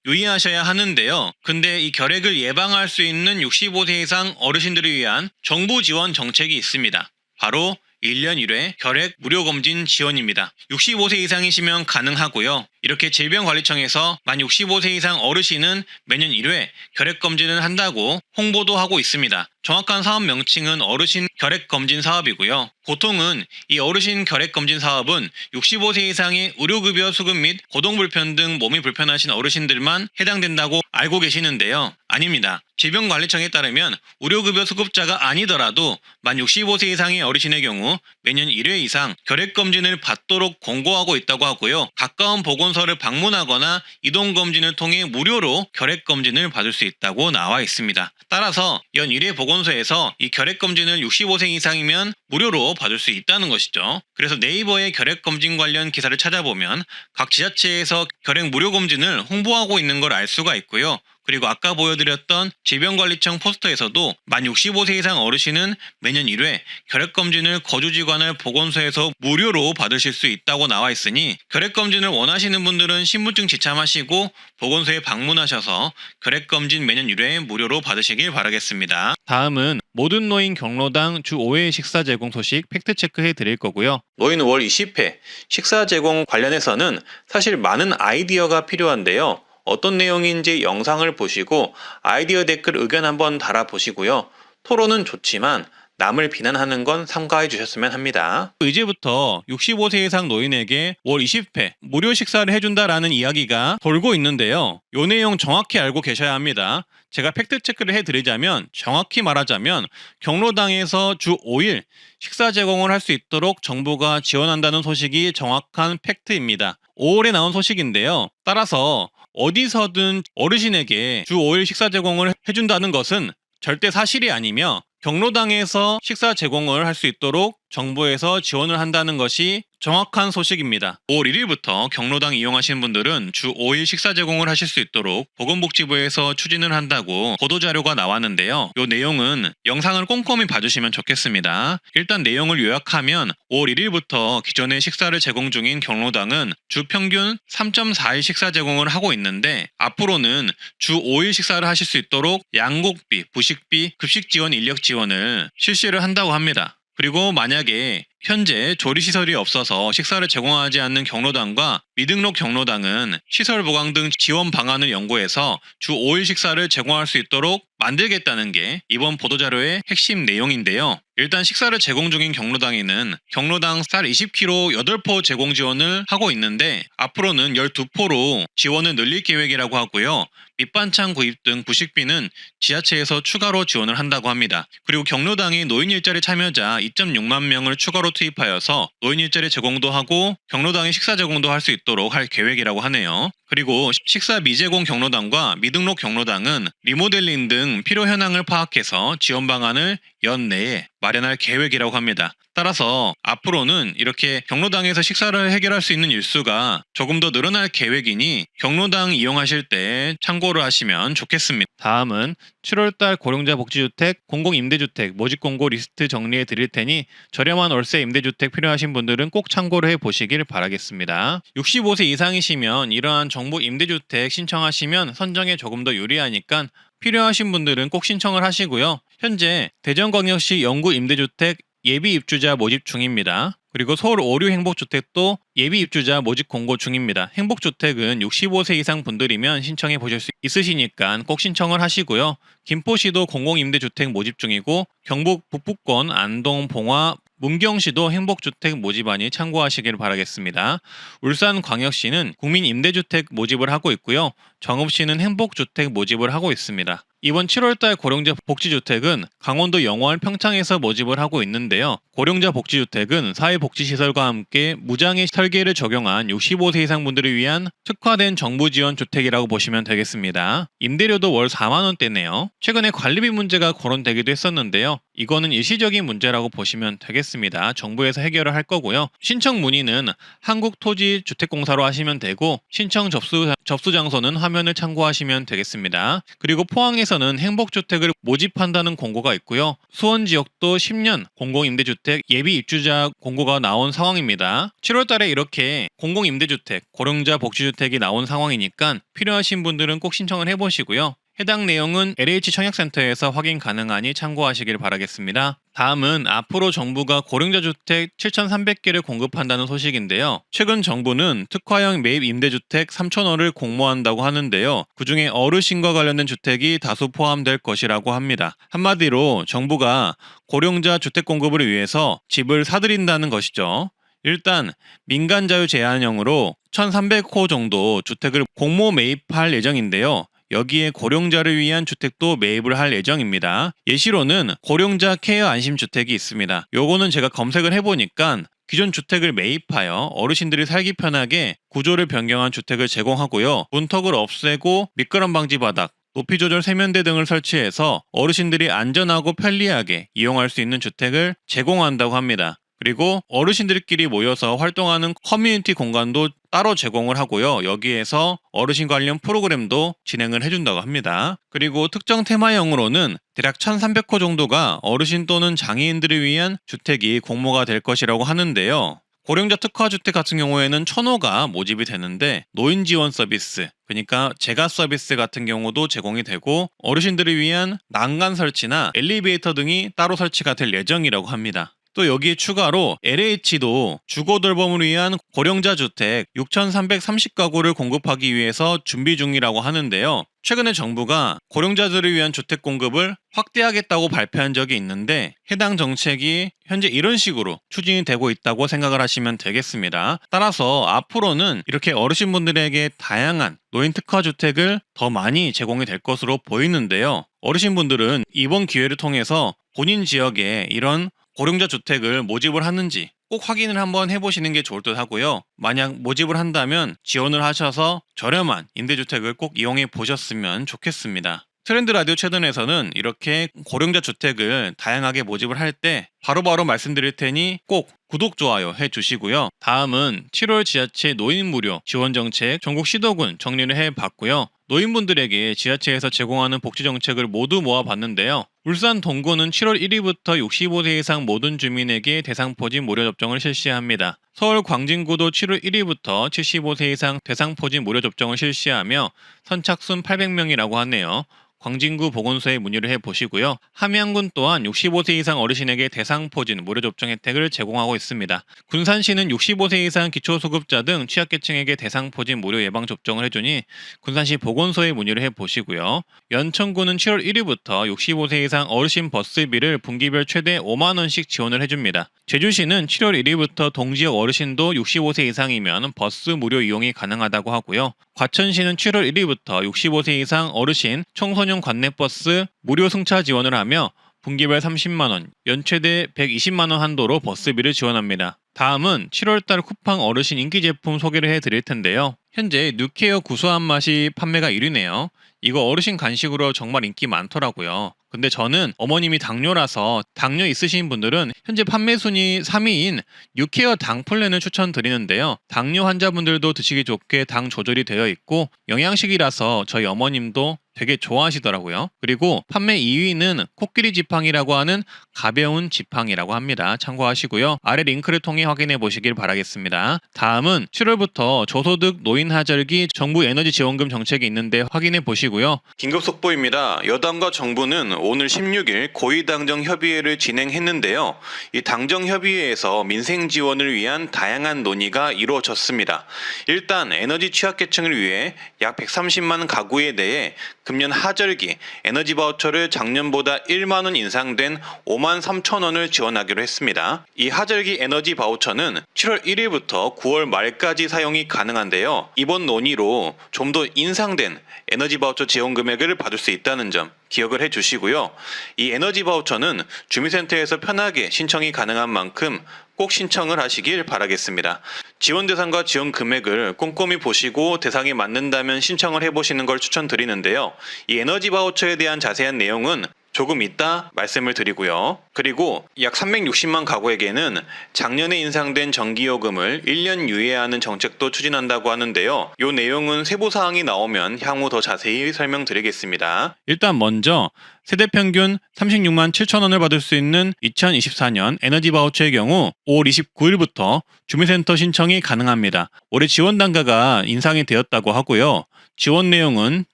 유의하셔야 하는데요. 근데 이 결핵을 예방할 수 있는 65세 이상 어르신들을 위한 정부 지원 정책이 있습니다. 바로 1년 1회 결핵 무료검진 지원입니다. 65세 이상이시면 가능하고요. 이렇게 질병관리청에서 만 65세 이상 어르신은 매년 1회 결핵검진을 한다고 홍보도 하고 있습니다. 정확한 사업 명칭은 어르신 결핵검진 사업이고요. 보통은 이 어르신 결핵검진 사업은 65세 이상의 의료급여 수급 및 고동불편 등 몸이 불편하신 어르신들만 해당된다고 알고 계시는데요. 아닙니다. 질병관리청에 따르면 의료급여 수급자가 아니더라도 만 65세 이상의 어르신의 경우 매년 1회 이상 결핵검진을 받도록 권고하고 있다고 하고요. 가까운 보건소를 방문하거나 이동검진을 통해 무료로 결핵검진을 받을 수 있다고 나와 있습니다. 따라서 연 1회 보건소에서 이 결핵검진을 65세 이상이면 무료로 받을 수 있다는 것이죠. 그래서 네이버에 결핵검진 관련 기사를 찾아보면 각 지자체에서 결핵 무료검진을 홍보하고 있는 걸 알 수가 있고요. 그리고 아까 보여드렸던 질병관리청 포스터에서도 만 65세 이상 어르신은 매년 1회 결핵검진을 거주지관을 보건소에서 무료로 받으실 수 있다고 나와 있으니 결핵검진을 원하시는 분들은 신분증 지참하시고 보건소에 방문하셔서 결핵검진 매년 1회 무료로 받으시길 바라겠습니다. 다음은 모든 노인 경로당 주 5회 식사 제공 소식 팩트체크 해드릴 거고요. 노인 월 20회 식사 제공 관련해서는 사실 많은 아이디어가 필요한데요. 어떤 내용인지 영상을 보시고 아이디어 댓글 의견 한번 달아보시고요. 토론은 좋지만 남을 비난하는 건 삼가해 주셨으면 합니다. 이제부터 65세 이상 노인에게 월 20회 무료 식사를 해준다라는 이야기가 돌고 있는데요. 이 내용 정확히 알고 계셔야 합니다. 제가 팩트체크를 해드리자면 정확히 말하자면 경로당에서 주 5일 식사 제공을 할 수 있도록 정부가 지원한다는 소식이 정확한 팩트입니다. 5월에 나온 소식인데요. 따라서 어디서든 어르신에게 주 5일 식사 제공을 해준다는 것은 절대 사실이 아니며 경로당에서 식사 제공을 할 수 있도록 정부에서 지원을 한다는 것이 정확한 소식입니다. 5월 1일부터 경로당 이용하시는 분들은 주 5일 식사 제공을 하실 수 있도록 보건복지부에서 추진을 한다고 보도자료가 나왔는데요. 이 내용은 영상을 꼼꼼히 봐주시면 좋겠습니다. 일단 내용을 요약하면 5월 1일부터 기존에 식사를 제공 중인 경로당은 주 평균 3.4일 식사 제공을 하고 있는데 앞으로는 주 5일 식사를 하실 수 있도록 양곡비, 부식비, 급식 지원, 인력 지원을 실시를 한다고 합니다. 그리고 만약에 현재 조리시설이 없어서 식사를 제공하지 않는 경로당과 미등록 경로당은 시설 보강 등 지원 방안을 연구해서 주 5일 식사를 제공할 수 있도록 만들겠다는 게 이번 보도자료의 핵심 내용인데요. 일단 식사를 제공 중인 경로당에는 경로당 쌀 20kg 8포 제공 지원을 하고 있는데 앞으로는 12포로 지원을 늘릴 계획이라고 하고요. 밑반찬 구입 등 부식비는 지자체에서 추가로 지원을 한다고 합니다. 그리고 경로당이 노인 일자리 참여자 2.6만 명을 추가로 투입하여서 노인 일자리 제공도 하고 경로당의 식사 제공도 할 수 있도록 할 계획이라고 하네요. 그리고 식사 미제공 경로당과 미등록 경로당은 리모델링 등 필요 현황을 파악해서 지원 방안을 연내에 마련할 계획이라고 합니다. 따라서 앞으로는 이렇게 경로당에서 식사를 해결할 수 있는 일수가 조금 더 늘어날 계획이니 경로당 이용하실 때 참고를 하시면 좋겠습니다. 다음은 7월달 고령자 복지주택, 공공임대주택 모집 공고 리스트 정리해 드릴 테니 저렴한 월세 임대주택 필요하신 분들은 꼭 참고를 해 보시길 바라겠습니다. 65세 이상이시면 이러한 정부 임대주택 신청하시면 선정에 조금 더 유리하니까 필요하신 분들은 꼭 신청을 하시고요. 현재 대전광역시 영구 임대주택 예비 입주자 모집 중입니다. 그리고 서울 5류 행복주택도 예비 입주자 모집 공고 중입니다. 행복주택은 65세 이상 분들이면 신청해 보실 수 있으시니까 꼭 신청을 하시고요. 김포시도 공공임대주택 모집 중이고 경북 북부권 안동, 봉화, 문경시도 행복주택 모집안이 참고하시길 바라겠습니다. 울산광역시는 국민임대주택 모집을 하고 있고요. 정읍시는 행복주택 모집을 하고 있습니다. 이번 7월달 고령자 복지주택은 강원도 영월 평창에서 모집을 하고 있는데요. 고령자 복지주택은 사회복지시설과 함께 무장애 설계를 적용한 65세 이상 분들을 위한 특화된 정부 지원 주택이라고 보시면 되겠습니다. 임대료도 월 4만원대네요. 최근에 관리비 문제가 거론되기도 했었는데요. 이거는 일시적인 문제라고 보시면 되겠습니다. 정부에서 해결을 할 거고요. 신청 문의는 한국토지주택공사로 하시면 되고 신청 접수 장소는 화면을 참고하시면 되겠습니다. 그리고 포항에서는 행복주택을 모집한다는 공고가 있고요. 수원 지역도 10년 공공임대주택 예비 입주자 공고가 나온 상황입니다. 7월 달에 이렇게 공공임대주택, 고령자 복지주택이 나온 상황이니까 필요하신 분들은 꼭 신청을 해보시고요. 해당 내용은 LH 청약센터에서 확인 가능하니 참고하시길 바라겠습니다. 다음은 앞으로 정부가 고령자 주택 7,300개를 공급한다는 소식인데요. 최근 정부는 특화형 매입 임대주택 3,000호를 공모한다고 하는데요. 그중에 어르신과 관련된 주택이 다수 포함될 것이라고 합니다. 한마디로 정부가 고령자 주택 공급을 위해서 집을 사들인다는 것이죠. 일단 민간 자유 제한형으로 1,300호 정도 주택을 공모 매입할 예정인데요. 여기에 고령자를 위한 주택도 매입을 할 예정입니다. 예시로는 고령자 케어 안심주택이 있습니다. 요거는 제가 검색을 해보니까 기존 주택을 매입하여 어르신들이 살기 편하게 구조를 변경한 주택을 제공하고요. 문턱을 없애고 미끄럼 방지 바닥, 높이 조절 세면대 등을 설치해서 어르신들이 안전하고 편리하게 이용할 수 있는 주택을 제공한다고 합니다. 그리고 어르신들끼리 모여서 활동하는 커뮤니티 공간도 따로 제공을 하고요. 여기에서 어르신 관련 프로그램도 진행을 해준다고 합니다. 그리고 특정 테마형으로는 대략 1,300호 정도가 어르신 또는 장애인들을 위한 주택이 공모가 될 것이라고 하는데요. 고령자 특화주택 같은 경우에는 1,000호가 모집이 되는데 노인 지원 서비스, 그러니까 재가 서비스 같은 경우도 제공이 되고 어르신들을 위한 난간 설치나 엘리베이터 등이 따로 설치가 될 예정이라고 합니다. 또 여기에 추가로 LH도 주거 돌봄을 위한 고령자 주택 6,330가구를 공급하기 위해서 준비 중이라고 하는데요. 최근에 정부가 고령자들을 위한 주택 공급을 확대하겠다고 발표한 적이 있는데 해당 정책이 현재 이런 식으로 추진이 되고 있다고 생각을 하시면 되겠습니다. 따라서 앞으로는 이렇게 어르신분들에게 다양한 노인 특화 주택을 더 많이 제공이 될 것으로 보이는데요. 어르신분들은 이번 기회를 통해서 본인 지역에 이런 고령자 주택을 모집을 하는지 꼭 확인을 한번 해보시는 게 좋을 듯 하고요. 만약 모집을 한다면 지원을 하셔서 저렴한 임대주택을 꼭 이용해 보셨으면 좋겠습니다. 트렌드 라디오 채널에서는 이렇게 고령자 주택을 다양하게 모집을 할 때 바로바로 말씀드릴 테니 꼭 구독, 좋아요 해주시고요. 다음은 7월 지자체 노인 무료 지원 정책 전국 시도군 정리를 해봤고요. 노인분들에게 지자체에서 제공하는 복지 정책을 모두 모아봤는데요. 울산 동구는 7월 1일부터 65세 이상 모든 주민에게 대상포진 무료 접종을 실시합니다. 서울 광진구도 7월 1일부터 75세 이상 대상포진 무료 접종을 실시하며 선착순 800명이라고 하네요. 광진구 보건소에 문의를 해보시고요. 함양군 또한 65세 이상 어르신에게 대상포진 무료 접종 혜택을 제공하고 있습니다. 군산시는 65세 이상 기초수급자 등 취약계층에게 대상포진 무료 예방접종을 해주니 군산시 보건소에 문의를 해보시고요. 연천구는 7월 1일부터 65세 이상 어르신 버스비를 분기별 최대 5만원씩 지원을 해줍니다. 제주시는 7월 1일부터 동지역 어르신도 65세 이상이면 버스 무료 이용이 가능하다고 하고요. 과천시는 7월 1일부터 65세 이상 어르신 청소년 관내버스 무료 승차 지원을 하며 분기별 30만원, 연최대 120만원 한도로 버스비를 지원합니다. 다음은 7월달 쿠팡 어르신 인기 제품 소개를 해드릴 텐데요. 현재 뉴케어 구수한 맛이 판매가 1위네요. 이거 어르신 간식으로 정말 인기 많더라고요. 근데 저는 어머님이 당뇨라서 당뇨 있으신 분들은 현재 판매 순위 3위인 뉴케어 당플랜을 추천드리는데요. 당뇨 환자분들도 드시기 좋게 당 조절이 되어 있고 영양식이라서 저희 어머님도 되게 좋아하시더라고요. 그리고 판매 2위는 코끼리 지팡이라고 하는 가벼운 지팡이라고 합니다. 참고하시고요. 아래 링크를 통해 확인해 보시길 바라겠습니다. 다음은 7월부터 저소득 노인 하절기 정부 에너지 지원금 정책이 있는데 확인해 보시고요. 긴급 속보입니다. 여당과 정부는 오늘 16일 고위당정 협의회를 진행했는데요. 이 당정 협의회에서 민생 지원을 위한 다양한 논의가 이루어졌습니다. 일단 에너지 취약계층을 위해 약 130만 가구에 대해 금년 하절기 에너지 바우처를 작년보다 1만원 인상된 5만 3천 원을 지원하기로 했습니다. 이 하절기 에너지 바우처는 7월 1일부터 9월 말까지 사용이 가능한데요. 이번 논의로 좀 더 인상된 에너지 바우처 지원 금액을 받을 수 있다는 점 기억을 해주시고요. 이 에너지 바우처는 주민센터에서 편하게 신청이 가능한 만큼 꼭 신청을 하시길 바라겠습니다. 지원 대상과 지원 금액을 꼼꼼히 보시고 대상이 맞는다면 신청을 해보시는 걸 추천드리는데요. 이 에너지 바우처에 대한 자세한 내용은 조금 이따 말씀을 드리고요. 그리고 약 360만 가구에게는 작년에 인상된 전기요금을 1년 유예하는 정책도 추진한다고 하는데요. 이 내용은 세부사항이 나오면 향후 더 자세히 설명드리겠습니다. 일단 먼저 세대평균 36만 7천 원을 받을 수 있는 2024년 에너지 바우처의 경우 5월 29일부터 주민센터 신청이 가능합니다. 올해 지원 단가가 인상이 되었다고 하고요. 지원 내용은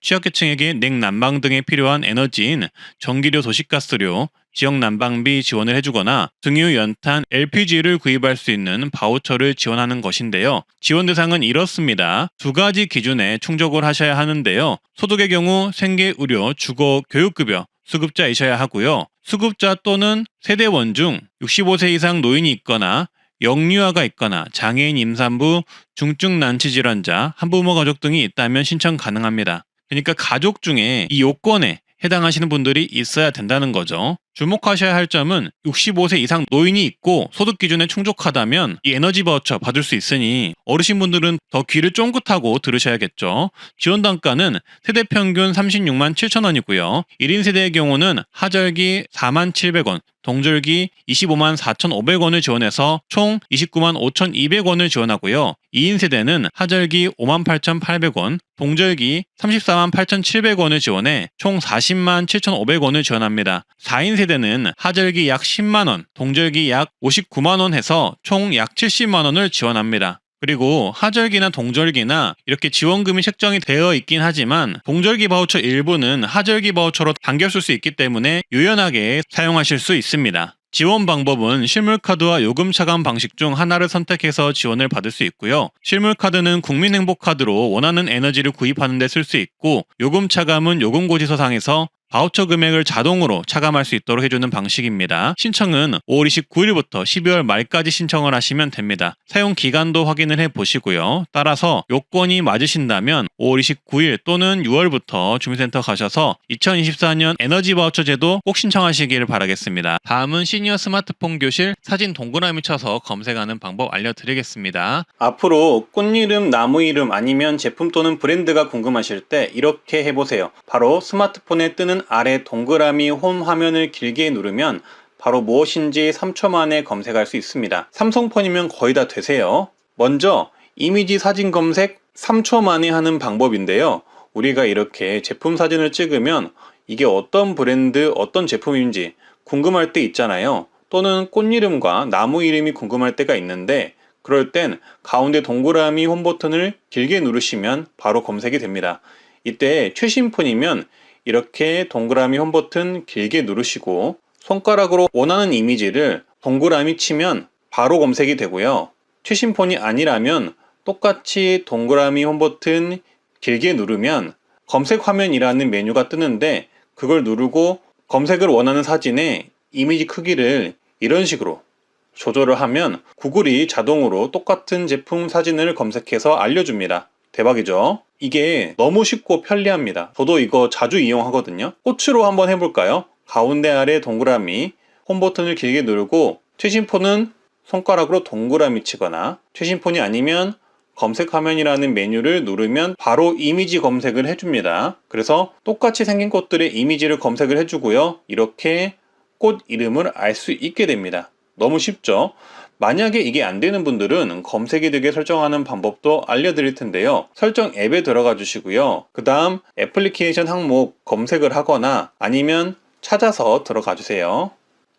취약계층에게 냉난방 등에 필요한 에너지인 전기료, 도시가스료, 지역 난방비 지원을 해주거나 등유, 연탄, LPG를 구입할 수 있는 바우처를 지원하는 것인데요. 지원 대상은 이렇습니다. 두 가지 기준에 충족을 하셔야 하는데요. 소득의 경우 생계, 의료, 주거, 교육급여, 수급자이셔야 하고요. 수급자 또는 세대원 중 65세 이상 노인이 있거나 영유아가 있거나 장애인, 임산부, 중증 난치질환자, 한부모 가족 등이 있다면 신청 가능합니다. 그러니까 가족 중에 이 요건에 해당하시는 분들이 있어야 된다는 거죠. 주목하셔야 할 점은 65세 이상 노인이 있고 소득 기준에 충족하다면 이 에너지 바우처 받을 수 있으니 어르신분들은 더 귀를 쫑긋하고 들으셔야겠죠. 지원 단가는 세대 평균 36만 7천 원이고요. 1인 세대의 경우는 하절기 4만 700원, 동절기 25만 4,500원을 지원해서 총 29만 5,200원을 지원하고요. 2인 세대는 하절기 5만 8,800원, 동절기 34만 8,700원을 지원해 총 40만 7,500원을 지원합니다. 4인 세대는 하절기 약 10만원, 동절기 약 59만원 해서 총 약 70만원을 지원합니다. 그리고 하절기나 동절기나 이렇게 지원금이 책정이 되어 있긴 하지만 동절기 바우처 일부는 하절기 바우처로 당겨 쓸 수 있기 때문에 유연하게 사용하실 수 있습니다. 지원 방법은 실물카드와 요금 차감 방식 중 하나를 선택해서 지원을 받을 수 있고요. 실물카드는 국민행복카드로 원하는 에너지를 구입하는 데 쓸 수 있고 요금 차감은 요금고지서상에서 바우처 금액을 자동으로 차감할 수 있도록 해주는 방식입니다. 신청은 5월 29일부터 12월 말까지 신청을 하시면 됩니다. 사용 기간도 확인을 해보시고요. 따라서 요건이 맞으신다면 5월 29일 또는 6월부터 주민센터 가셔서 2024년 에너지 바우처 제도 꼭 신청하시길 바라겠습니다. 다음은 시니어 스마트폰 교실 사진 동그라미 쳐서 검색하는 방법 알려드리겠습니다. 앞으로 꽃 이름, 나무 이름 아니면 제품 또는 브랜드가 궁금하실 때 이렇게 해보세요. 바로 스마트폰에 뜨는 아래 동그라미 홈 화면을 길게 누르면 바로 무엇인지 3초 만에 검색할 수 있습니다. 삼성폰이면 거의 다 되세요. 먼저 이미지 사진 검색 3초 만에 하는 방법인데요. 우리가 이렇게 제품 사진을 찍으면 이게 어떤 브랜드, 어떤 제품인지 궁금할 때 있잖아요. 또는 꽃 이름과 나무 이름이 궁금할 때가 있는데 그럴 땐 가운데 동그라미 홈 버튼을 길게 누르시면 바로 검색이 됩니다. 이때 최신 폰이면 이렇게 동그라미 홈 버튼 길게 누르시고 손가락으로 원하는 이미지를 동그라미 치면 바로 검색이 되고요. 최신 폰이 아니라면 똑같이 동그라미 홈 버튼 길게 누르면 검색 화면이라는 메뉴가 뜨는데 그걸 누르고 검색을 원하는 사진의 이미지 크기를 이런 식으로 조절을 하면 구글이 자동으로 똑같은 제품 사진을 검색해서 알려줍니다. 대박이죠? 이게 너무 쉽고 편리합니다. 저도 이거 자주 이용하거든요. 꽃으로 한번 해볼까요? 가운데 아래 동그라미 홈 버튼을 길게 누르고 최신 폰은 손가락으로 동그라미 치거나 최신 폰이 아니면 검색 화면이라는 메뉴를 누르면 바로 이미지 검색을 해줍니다. 그래서 똑같이 생긴 꽃들의 이미지를 검색을 해주고요. 이렇게 꽃 이름을 알 수 있게 됩니다. 너무 쉽죠? 만약에 이게 안 되는 분들은 검색이 되게 설정하는 방법도 알려드릴 텐데요. 설정 앱에 들어가 주시고요. 그 다음 애플리케이션 항목 검색을 하거나 아니면 찾아서 들어가 주세요.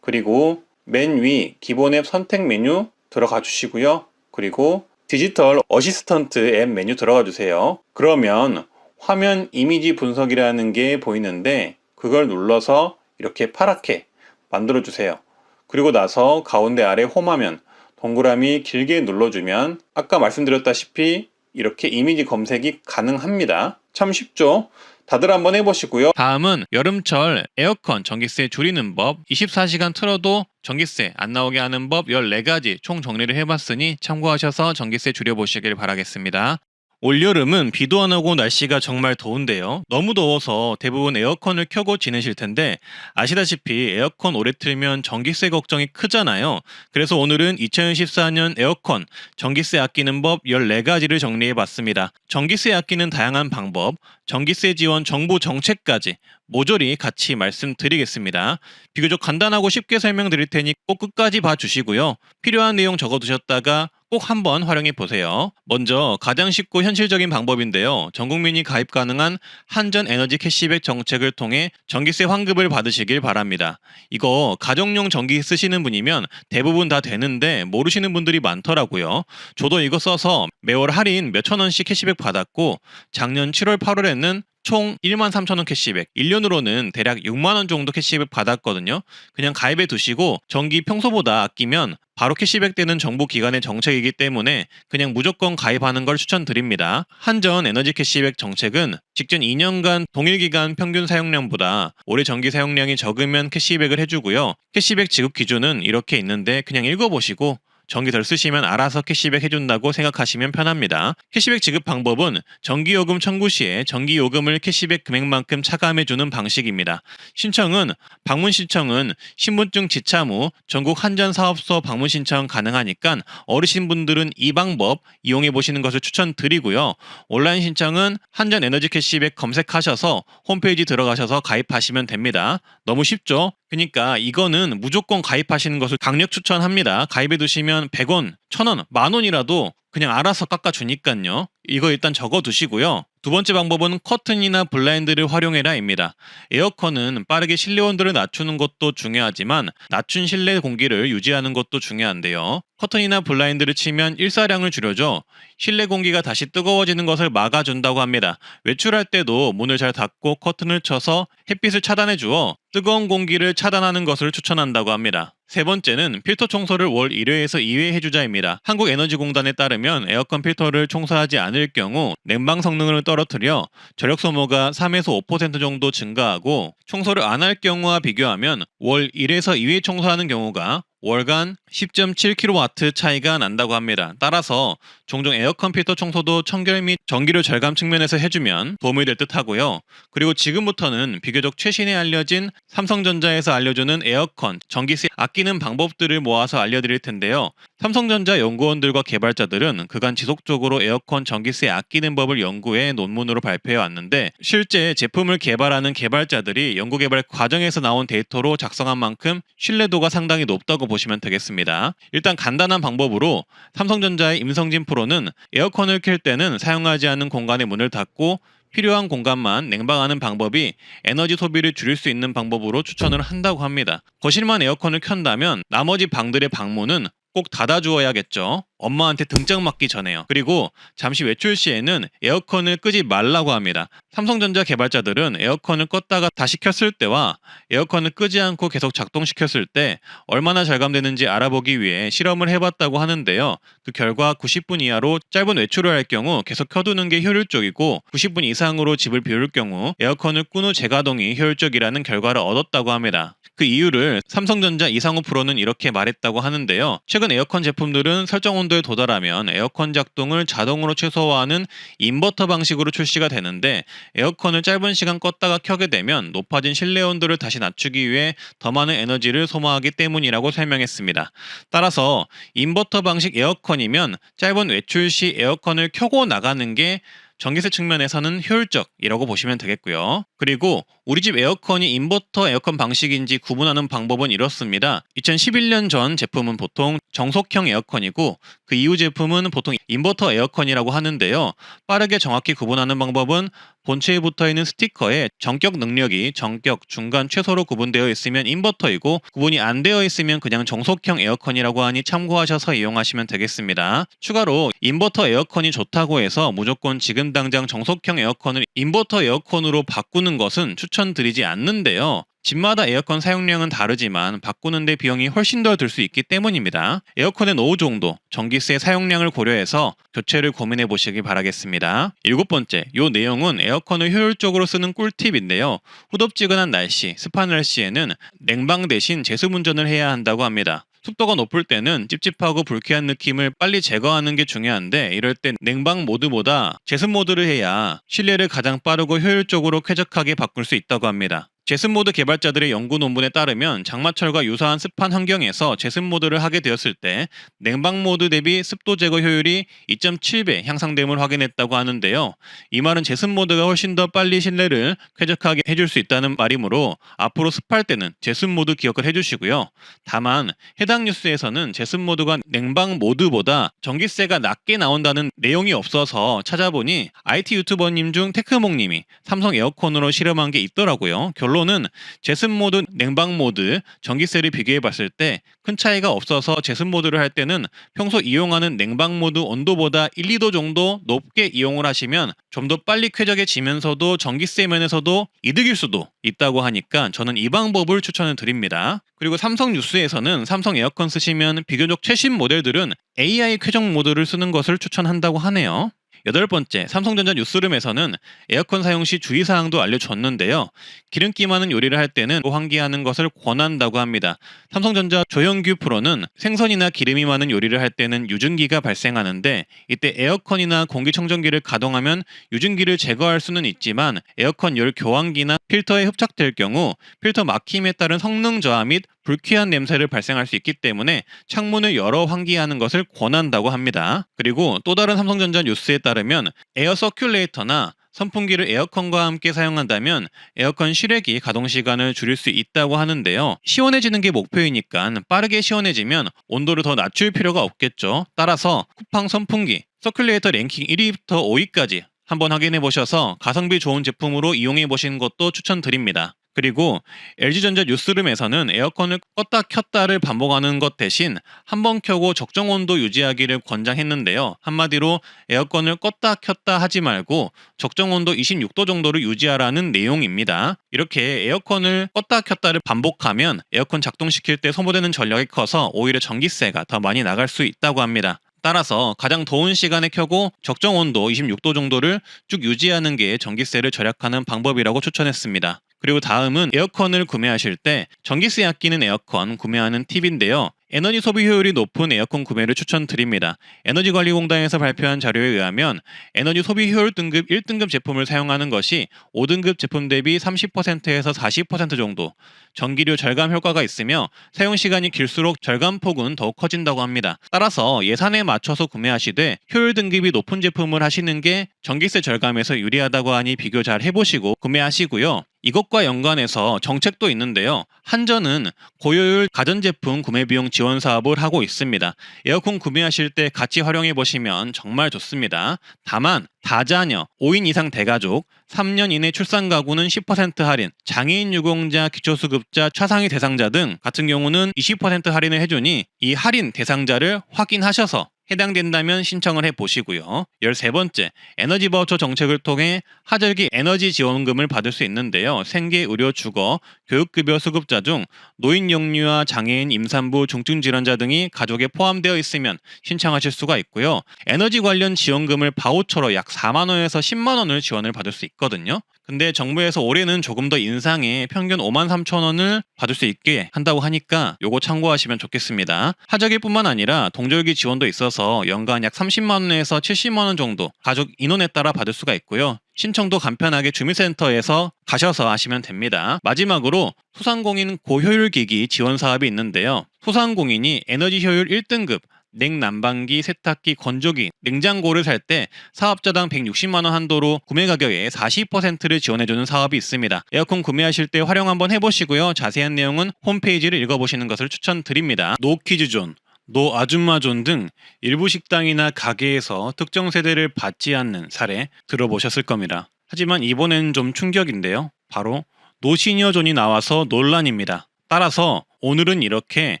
그리고 맨 위 기본 앱 선택 메뉴 들어가 주시고요. 그리고 디지털 어시스턴트 앱 메뉴 들어가 주세요. 그러면 화면 이미지 분석이라는 게 보이는데 그걸 눌러서 이렇게 파랗게 만들어 주세요. 그리고 나서 가운데 아래 홈화면 동그라미 길게 눌러주면 아까 말씀드렸다시피 이렇게 이미지 검색이 가능합니다. 참 쉽죠? 다들 한번 해보시고요. 다음은 여름철 에어컨 전기세 줄이는 법, 24시간 틀어도 전기세 안 나오게 하는 법 14가지 총 정리를 해봤으니 참고하셔서 전기세 줄여보시길 바라겠습니다. 올여름은 비도 안 오고 날씨가 정말 더운데요. 너무 더워서 대부분 에어컨을 켜고 지내실 텐데 아시다시피 에어컨 오래 틀면 전기세 걱정이 크잖아요. 그래서 오늘은 2014년 에어컨 전기세 아끼는 법 14가지를 정리해봤습니다. 전기세 아끼는 다양한 방법, 전기세 지원 정부 정책까지 모조리 같이 말씀드리겠습니다. 비교적 간단하고 쉽게 설명드릴 테니 꼭 끝까지 봐주시고요. 필요한 내용 적어두셨다가 꼭 한번 활용해 보세요. 먼저 가장 쉽고 현실적인 방법인데요. 전 국민이 가입 가능한 한전 에너지 캐시백 정책을 통해 전기세 환급을 받으시길 바랍니다. 이거 가정용 전기 쓰시는 분이면 대부분 다 되는데 모르시는 분들이 많더라고요. 저도 이거 써서 매월 할인 몇천 원씩 캐시백 받았고 작년 7월 8월에는 총 13,000원 캐시백, 1년으로는 대략 6만원 정도 캐시백 받았거든요. 그냥 가입해 두시고 전기 평소보다 아끼면 바로 캐시백 되는 정부 기관의 정책이기 때문에 그냥 무조건 가입하는 걸 추천드립니다. 한전 에너지 캐시백 정책은 직전 2년간 동일 기간 평균 사용량보다 올해 전기 사용량이 적으면 캐시백을 해주고요. 캐시백 지급 기준은 이렇게 있는데 그냥 읽어보시고 전기 덜 쓰시면 알아서 캐시백 해준다고 생각하시면 편합니다. 캐시백 지급 방법은 전기요금 청구 시에 전기요금을 캐시백 금액만큼 차감해주는 방식입니다. 신청은 방문 신청은 신분증 지참 후 전국 한전사업소 방문 신청 가능하니까 어르신분들은 이 방법 이용해보시는 것을 추천드리고요. 온라인 신청은 한전 에너지 캐시백 검색하셔서 홈페이지 들어가셔서 가입하시면 됩니다. 너무 쉽죠? 그러니까 이거는 무조건 가입하시는 것을 강력 추천합니다. 가입해 두시면 100원, 1000원, 만원이라도 그냥 알아서 깎아주니까요. 이거 일단 적어두시고요. 두 번째 방법은 커튼이나 블라인드를 활용해라입니다. 에어컨은 빠르게 실내 온도를 낮추는 것도 중요하지만 낮춘 실내 공기를 유지하는 것도 중요한데요. 커튼이나 블라인드를 치면 일사량을 줄여줘 실내 공기가 다시 뜨거워지는 것을 막아준다고 합니다. 외출할 때도 문을 잘 닫고 커튼을 쳐서 햇빛을 차단해 주어 뜨거운 공기를 차단하는 것을 추천한다고 합니다. 세 번째는 필터 청소를 월 1회에서 2회 해주자입니다. 한국에너지공단에 따르면 에어컨 필터를 청소하지 않을 경우 냉방 성능을 떨어뜨려 전력 소모가 3에서 5% 정도 증가하고 청소를 안 할 경우와 비교하면 월 1에서 2회 청소하는 경우가 월간 10.7kW 차이가 난다고 합니다. 따라서 종종 에어컨 필터 청소도 청결 및 전기료 절감 측면에서 해주면 도움이 될 듯 하고요. 그리고 지금부터는 비교적 최신에 알려진 삼성전자에서 알려주는 에어컨 전기세 아끼는 방법들을 모아서 알려드릴 텐데요. 삼성전자 연구원들과 개발자들은 그간 지속적으로 에어컨 전기세 아끼는 법을 연구해 논문으로 발표해 왔는데 실제 제품을 개발하는 개발자들이 연구개발 과정에서 나온 데이터로 작성한 만큼 신뢰도가 상당히 높다고 보시면 되겠습니다. 일단 간단한 방법으로 삼성전자의 임성진 프로는 에어컨을 켤 때는 사용하지 않는 공간의 문을 닫고 필요한 공간만 냉방하는 방법이 에너지 소비를 줄일 수 있는 방법으로 추천을 한다고 합니다. 거실만 에어컨을 켠다면 나머지 방들의 방문은 꼭 닫아주어야겠죠. 엄마한테 등짝 맞기 전에요. 그리고 잠시 외출 시에는 에어컨을 끄지 말라고 합니다. 삼성전자 개발자들은 에어컨을 껐다가 다시 켰을 때와 에어컨을 끄지 않고 계속 작동시켰을 때 얼마나 절감되는지 알아보기 위해 실험을 해봤다고 하는데요. 그 결과 90분 이하로 짧은 외출을 할 경우 계속 켜두는 게 효율적이고 90분 이상으로 집을 비울 경우 에어컨을 끈 후 재가동이 효율적이라는 결과를 얻었다고 합니다. 그 이유를 삼성전자 이상우 프로는 이렇게 말했다고 하는데요. 최근 에어컨 제품들은 설정 온도에 도달하면 에어컨 작동을 자동으로 최소화하는 인버터 방식으로 출시가 되는데 에어컨을 짧은 시간 껐다가 켜게 되면 높아진 실내 온도를 다시 낮추기 위해 더 많은 에너지를 소모하기 때문이라고 설명했습니다. 따라서 인버터 방식 에어컨이면 짧은 외출 시 에어컨을 켜고 나가는 게 전기세 측면에서는 효율적이라고 보시면 되겠고요. 그리고 우리 집 에어컨이 인버터 에어컨 방식인지 구분하는 방법은 이렇습니다. 2011년 전 제품은 보통 정속형 에어컨이고 그 이후 제품은 보통 인버터 에어컨이라고 하는데요. 빠르게 정확히 구분하는 방법은 본체에 붙어있는 스티커에 전격 능력이 전격, 중간, 최소로 구분되어 있으면 인버터이고 구분이 안 되어 있으면 그냥 정속형 에어컨이라고 하니 참고하셔서 이용하시면 되겠습니다. 추가로 인버터 에어컨이 좋다고 해서 무조건 지금 당장 정속형 에어컨을 인버터 에어컨으로 바꾸는 것은 추천드리지 않는데요. 집마다 에어컨 사용량은 다르지만 바꾸는데 비용이 훨씬 더 들 수 있기 때문입니다. 에어컨의 노후 정도, 전기세 사용량을 고려해서 교체를 고민해 보시기 바라겠습니다. 7번째, 이 내용은 에어컨을 효율적으로 쓰는 꿀팁인데요. 후덥지근한 날씨, 습한 날씨에는 냉방 대신 제습운전을 해야 한다고 합니다. 습도가 높을 때는 찝찝하고 불쾌한 느낌을 빨리 제거하는 게 중요한데 이럴 땐 냉방 모드보다 제습 모드를 해야 실내를 가장 빠르고 효율적으로 쾌적하게 바꿀 수 있다고 합니다. 제습 모드 개발자들의 연구 논문에 따르면 장마철과 유사한 습한 환경에서 제습 모드를 하게 되었을 때 냉방 모드 대비 습도 제거 효율이 2.7배 향상됨을 확인했다고 하는데요. 이 말은 제습 모드가 훨씬 더 빨리 실내를 쾌적하게 해줄 수 있다는 말이므로 앞으로 습할 때는 제습 모드 기억을 해주시고요. 다만 해당 뉴스에서는 제습 모드가 냉방 모드보다 전기세가 낮게 나온다는 내용이 없어서 찾아보니 IT 유튜버님 중 테크몽님이 삼성 에어컨으로 실험한 게 있더라고요. 결론은 제습 모드, 냉방 모드, 전기세를 비교해 봤을 때 큰 차이가 없어서 제습 모드를 할 때는 평소 이용하는 냉방 모드 온도보다 1, 2도 정도 높게 이용을 하시면 좀 더 빨리 쾌적해지면서도 전기세 면에서도 이득일 수도 있다고 하니까 저는 이 방법을 추천을 드립니다. 그리고 삼성 뉴스에서는 삼성 에어컨 쓰시면 비교적 최신 모델들은 AI 쾌적 모드를 쓰는 것을 추천한다고 하네요. 8번째, 삼성전자 뉴스룸에서는 에어컨 사용 시 주의사항도 알려줬는데요. 기름기 많은 요리를 할 때는 환기하는 것을 권한다고 합니다. 삼성전자 조영규 프로는 생선이나 기름이 많은 요리를 할 때는 유증기가 발생하는데 이때 에어컨이나 공기청정기를 가동하면 유증기를 제거할 수는 있지만 에어컨 열 교환기나 필터에 흡착될 경우 필터 막힘에 따른 성능 저하 및 불쾌한 냄새를 발생할 수 있기 때문에 창문을 열어 환기하는 것을 권한다고 합니다. 그리고 또 다른 삼성전자 뉴스에 따르면 에어 서큘레이터나 선풍기를 에어컨과 함께 사용한다면 에어컨 실외기 가동 시간을 줄일 수 있다고 하는데요. 시원해지는 게 목표이니까 빠르게 시원해지면 온도를 더 낮출 필요가 없겠죠. 따라서 쿠팡 선풍기, 서큘레이터 랭킹 1위부터 5위까지 한번 확인해 보셔서 가성비 좋은 제품으로 이용해 보시는 것도 추천드립니다. 그리고 LG전자 뉴스룸에서는 에어컨을 껐다 켰다를 반복하는 것 대신 한 번 켜고 적정 온도 유지하기를 권장했는데요. 한마디로 에어컨을 껐다 켰다 하지 말고 적정 온도 26도 정도를 유지하라는 내용입니다. 이렇게 에어컨을 껐다 켰다를 반복하면 에어컨 작동시킬 때 소모되는 전력이 커서 오히려 전기세가 더 많이 나갈 수 있다고 합니다. 따라서 가장 더운 시간에 켜고 적정 온도 26도 정도를 쭉 유지하는 게 전기세를 절약하는 방법이라고 추천했습니다. 그리고 다음은 에어컨을 구매하실 때 전기세 아끼는 에어컨 구매하는 팁인데요. 에너지 소비 효율이 높은 에어컨 구매를 추천드립니다. 에너지관리공단에서 발표한 자료에 의하면 에너지 소비 효율 등급 1등급 제품을 사용하는 것이 5등급 제품 대비 30%에서 40% 정도 전기료 절감 효과가 있으며 사용 시간이 길수록 절감폭은 더욱 커진다고 합니다. 따라서 예산에 맞춰서 구매하시되 효율 등급이 높은 제품을 하시는 게 전기세 절감에서 유리하다고 하니 비교 잘 해보시고 구매하시고요. 이것과 연관해서 정책도 있는데요. 한전은 고효율 가전제품 구매비용 지원 사업을 하고 있습니다. 에어컨 구매하실 때 같이 활용해 보시면 정말 좋습니다. 다만 다자녀, 5인 이상 대가족, 3년 이내 출산 가구는 10% 할인, 장애인 유공자, 기초수급자, 차상위 대상자 등 같은 경우는 20% 할인을 해주니 이 할인 대상자를 확인하셔서 해당된다면 신청을 해보시고요. 13번째, 에너지 바우처 정책을 통해 하절기 에너지 지원금을 받을 수 있는데요. 생계, 의료, 주거, 교육급여 수급자 중 노인, 영유아, 장애인, 임산부, 중증질환자 등이 가족에 포함되어 있으면 신청하실 수가 있고요. 에너지 관련 지원금을 바우처로 약 4만 원에서 10만 원을 지원을 받을 수 있거든요. 근데 정부에서 올해는 조금 더 인상해 평균 5만 3천 원을 받을 수 있게 한다고 하니까 요거 참고하시면 좋겠습니다. 하절기뿐만 아니라 동절기 지원도 있어서 연간 약 30만 원에서 70만 원 정도 가족 인원에 따라 받을 수가 있고요. 신청도 간편하게 주민센터에서 가셔서 하시면 됩니다. 마지막으로 소상공인 고효율기기 지원 사업이 있는데요. 소상공인이 에너지 효율 1등급 냉난방기, 세탁기, 건조기, 냉장고를 살 때 사업자당 160만 원 한도로 구매 가격의 40%를 지원해주는 사업이 있습니다. 에어컨 구매하실 때 활용 한번 해보시고요. 자세한 내용은 홈페이지를 읽어보시는 것을 추천드립니다. 노키즈존, 노아줌마존 등 일부 식당이나 가게에서 특정 세대를 받지 않는 사례 들어보셨을 겁니다. 하지만 이번엔 좀 충격인데요. 바로 노시니어존이 나와서 논란입니다. 따라서 오늘은 이렇게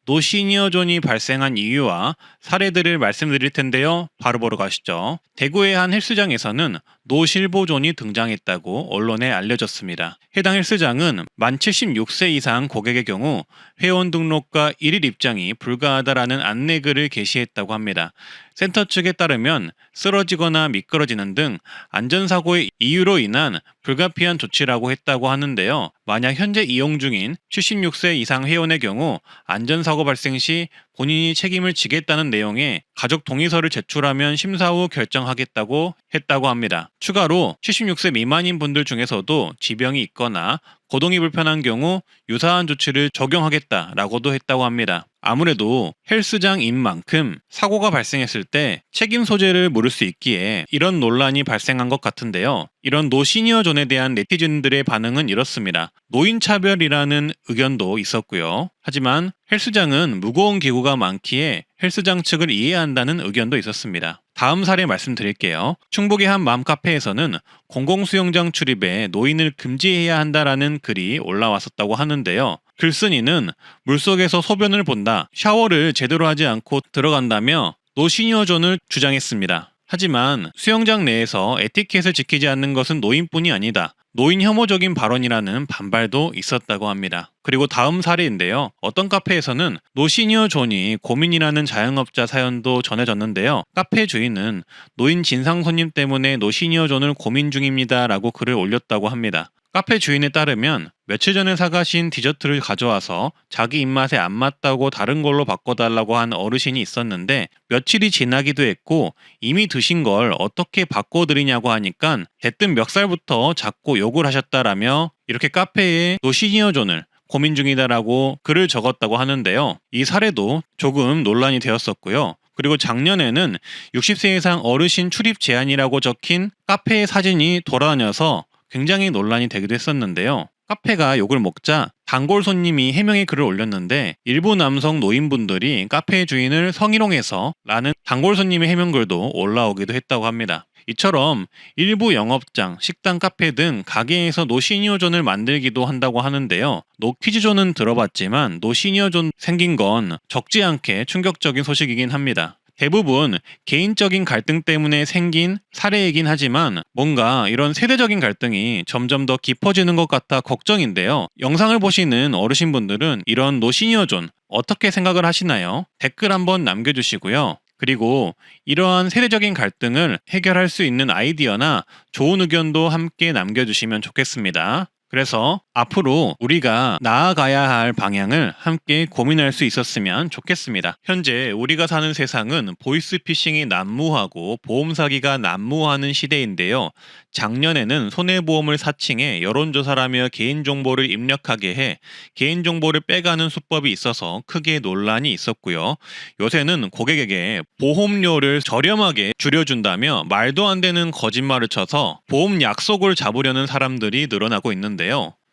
노시니어존이 발생한 이유와 사례들을 말씀드릴 텐데요. 바로 보러 가시죠. 대구의 한 헬스장에서는 노실보존이 등장했다고 언론에 알려졌습니다. 해당 헬스장은 만 76세 이상 고객의 경우 회원 등록과 일일 입장이 불가하다라는 안내글을 게시했다고 합니다. 센터 측에 따르면 쓰러지거나 미끄러지는 등 안전사고의 이유로 인한 불가피한 조치라고 했다고 하는데요. 만약 현재 이용 중인 76세 이상 회원의 경우 안전사고 발생 시 본인이 책임을 지겠다는 내용의 가족 동의서를 제출하면 심사 후 결정하겠다고 했다고 합니다. 추가로 76세 미만인 분들 중에서도 지병이 있거나 거동이 불편한 경우 유사한 조치를 적용하겠다라고도 했다고 합니다. 아무래도 헬스장인 만큼 사고가 발생했을 때 책임 소재를 물을 수 있기에 이런 논란이 발생한 것 같은데요. 이런 노시니어존에 대한 네티즌들의 반응은 이렇습니다. 노인차별이라는 의견도 있었고요. 하지만 헬스장은 무거운 기구가 많기에 헬스장 측을 이해한다는 의견도 있었습니다. 다음 사례 말씀드릴게요. 충북의 한 맘카페에서는 공공수영장 출입에 노인을 금지해야 한다라는 글이 올라왔었다고 하는데요. 글쓴이는 물속에서 소변을 본다, 샤워를 제대로 하지 않고 들어간다며 노시니어존을 주장했습니다. 하지만 수영장 내에서 에티켓을 지키지 않는 것은 노인뿐이 아니다. 노인 혐오적인 발언이라는 반발도 있었다고 합니다. 그리고 다음 사례인데요. 어떤 카페에서는 노시니어존이 고민이라는 자영업자 사연도 전해졌는데요. 카페 주인은 노인 진상 손님 때문에 노시니어존을 고민 중입니다 라고 글을 올렸다고 합니다. 카페 주인에 따르면 며칠 전에 사가신 디저트를 가져와서 자기 입맛에 안 맞다고 다른 걸로 바꿔달라고 한 어르신이 있었는데 며칠이 지나기도 했고 이미 드신 걸 어떻게 바꿔드리냐고 하니까 대뜸 멱살부터 잡고 욕을 하셨다라며 이렇게 카페에 노시니어존을 고민 중이다라고 글을 적었다고 하는데요. 이 사례도 조금 논란이 되었었고요. 그리고 작년에는 60세 이상 어르신 출입 제한이라고 적힌 카페의 사진이 돌아다녀서 굉장히 논란이 되기도 했었는데요. 카페가 욕을 먹자 단골 손님이 해명의 글을 올렸는데 일부 남성 노인분들이 카페 주인을 성희롱해서 라는 단골 손님의 해명글도 올라오기도 했다고 합니다. 이처럼 일부 영업장, 식당, 카페 등 가게에서 노시니어존을 만들기도 한다고 하는데요. 노키즈존은 들어봤지만 노시니어존 생긴 건 적지 않게 충격적인 소식이긴 합니다. 대부분 개인적인 갈등 때문에 생긴 사례이긴 하지만 뭔가 이런 세대적인 갈등이 점점 더 깊어지는 것 같아 걱정인데요. 영상을 보시는 어르신분들은 이런 노시니어존 어떻게 생각을 하시나요? 댓글 한번 남겨주시고요. 그리고 이러한 세대적인 갈등을 해결할 수 있는 아이디어나 좋은 의견도 함께 남겨주시면 좋겠습니다. 그래서 앞으로 우리가 나아가야 할 방향을 함께 고민할 수 있었으면 좋겠습니다. 현재 우리가 사는 세상은 보이스피싱이 난무하고 보험 사기가 난무하는 시대인데요. 작년에는 손해보험을 사칭해 여론조사라며 개인정보를 입력하게 해 개인정보를 빼가는 수법이 있어서 크게 논란이 있었고요. 요새는 고객에게 보험료를 저렴하게 줄여준다며 말도 안 되는 거짓말을 쳐서 보험 약속을 잡으려는 사람들이 늘어나고 있는데요.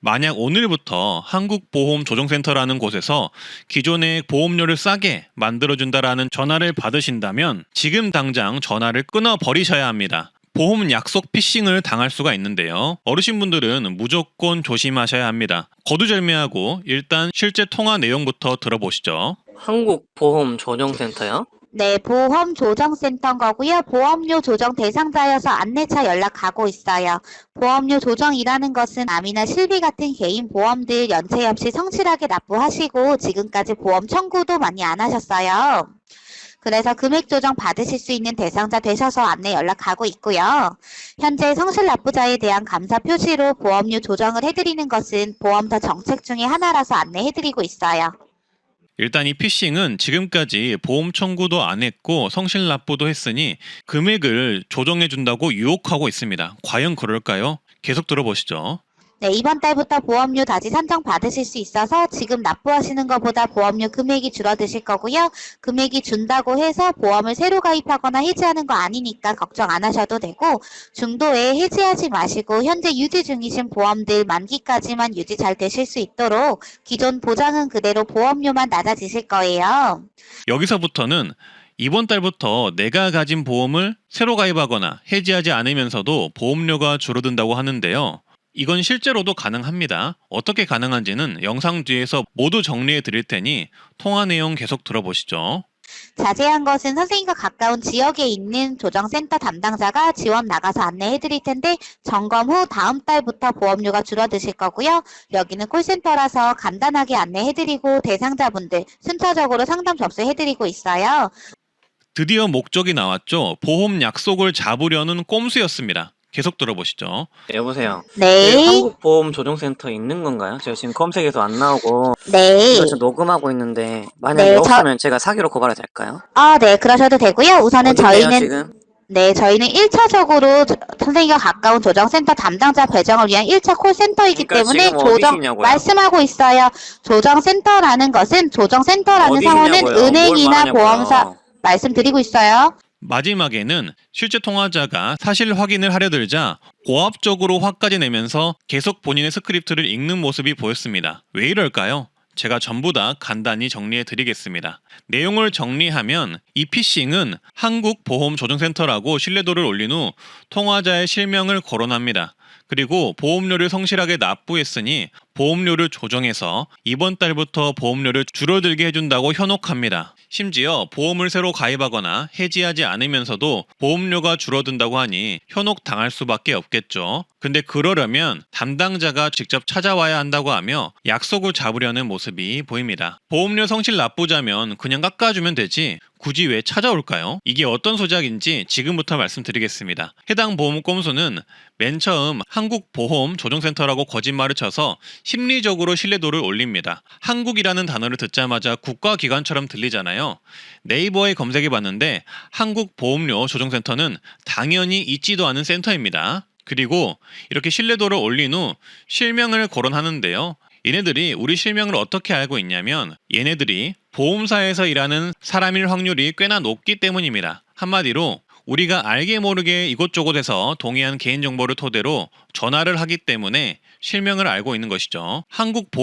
만약 오늘부터 한국보험조정센터라는 곳에서 기존의 보험료를 싸게 만들어준다라는 전화를 받으신다면 지금 당장 전화를 끊어버리셔야 합니다. 보험 약속 피싱을 당할 수가 있는데요. 어르신분들은 무조건 조심하셔야 합니다. 거두절미하고 일단 실제 통화 내용부터 들어보시죠. 한국보험조정센터요? 네, 보험조정센터인 거고요. 보험료 조정 대상자여서 안내차 연락 가고 있어요. 보험료 조정이라는 것은 암이나 실비 같은 개인 보험들 연체 없이 성실하게 납부하시고 지금까지 보험 청구도 많이 안 하셨어요. 그래서 금액 조정 받으실 수 있는 대상자 되셔서 안내 연락 가고 있고요. 현재 성실 납부자에 대한 감사 표시로 보험료 조정을 해드리는 것은 보험사 정책 중에 하나라서 안내해드리고 있어요. 일단 이 피싱은 지금까지 보험 청구도 안 했고 성실 납부도 했으니 금액을 조정해 준다고 유혹하고 있습니다. 과연 그럴까요? 계속 들어보시죠. 네, 이번 달부터 보험료 다시 산정 받으실 수 있어서 지금 납부하시는 것보다 보험료 금액이 줄어드실 거고요. 금액이 준다고 해서 보험을 새로 가입하거나 해지하는 거 아니니까 걱정 안 하셔도 되고 중도에 해지하지 마시고 현재 유지 중이신 보험들 만기까지만 유지 잘 되실 수 있도록 기존 보장은 그대로 보험료만 낮아지실 거예요. 여기서부터는 이번 달부터 내가 가진 보험을 새로 가입하거나 해지하지 않으면서도 보험료가 줄어든다고 하는데요. 이건 실제로도 가능합니다. 어떻게 가능한지는 영상 뒤에서 모두 정리해 드릴 테니 통화 내용 계속 들어보시죠. 자세한 것은 선생님과 가까운 지역에 있는 조정센터 담당자가 지원 나가서 안내해 드릴 텐데 점검 후 다음 달부터 보험료가 줄어드실 거고요. 여기는 콜센터라서 간단하게 안내해 드리고 대상자분들 순차적으로 상담 접수해 드리고 있어요. 드디어 목적이 나왔죠. 보험 약속을 잡으려는 꼼수였습니다. 계속 들어보시죠. 네, 여보세요. 네. 여기 한국보험조정센터 있는 건가요? 제가 지금 검색해서 안 나오고 네. 이걸 지금 녹음하고 있는데 만약에 네, 없으면 제가 사기로 고발해도 될까요? 네, 그러셔도 되고요. 우선은 어딘데요, 저희는 지금? 네, 저희는 1차적으로 선생님과 가까운 조정센터 담당자 배정을 위한 1차 콜센터이기 그러니까 때문에 지금 조정 어디시냐고요? 말씀하고 있어요. 조정센터라는 것은 조정센터라는 상호는 어디시냐고요? 은행이나 뭘 보험사 말하냐고요? 말씀드리고 있어요. 마지막에는 실제 통화자가 사실 확인을 하려 들자 고압적으로 화까지 내면서 계속 본인의 스크립트를 읽는 모습이 보였습니다. 왜 이럴까요? 제가 전부 다 간단히 정리해 드리겠습니다. 내용을 정리하면 이 피싱은 한국보험조정센터라고 신뢰도를 올린 후 통화자의 실명을 거론합니다. 그리고 보험료를 성실하게 납부했으니 보험료를 조정해서 이번 달부터 보험료를 줄어들게 해준다고 현혹합니다. 심지어 보험을 새로 가입하거나 해지하지 않으면서도 보험료가 줄어든다고 하니 현혹 당할 수밖에 없겠죠. 근데 그러려면 담당자가 직접 찾아와야 한다고 하며 약속을 잡으려는 모습이 보입니다. 보험료 성실 납부자면 그냥 깎아주면 되지 굳이 왜 찾아올까요? 이게 어떤 소작인지 지금부터 말씀드리겠습니다. 해당 보험 꼼수는 맨 처음 한국보험조정센터라고 거짓말을 쳐서 심리적으로 신뢰도를 올립니다. 한국이라는 단어를 듣자마자 국가기관처럼 들리잖아요. 네이버에 검색해봤는데 한국보험료 조정센터는 당연히 있지도 않은 센터입니다. 그리고 이렇게 신뢰도를 올린 후 실명을 거론하는데요. 얘네들이 우리 실명을 어떻게 알고 있냐면 얘네들이 보험사에서 일하는 사람일 확률이 꽤나 높기 때문입니다. 한마디로 우리가 알게 모르게 이곳저곳에서 동의한 개인정보를 토대로 전화를 하기 때문에 실명을 알고 있는 것이죠.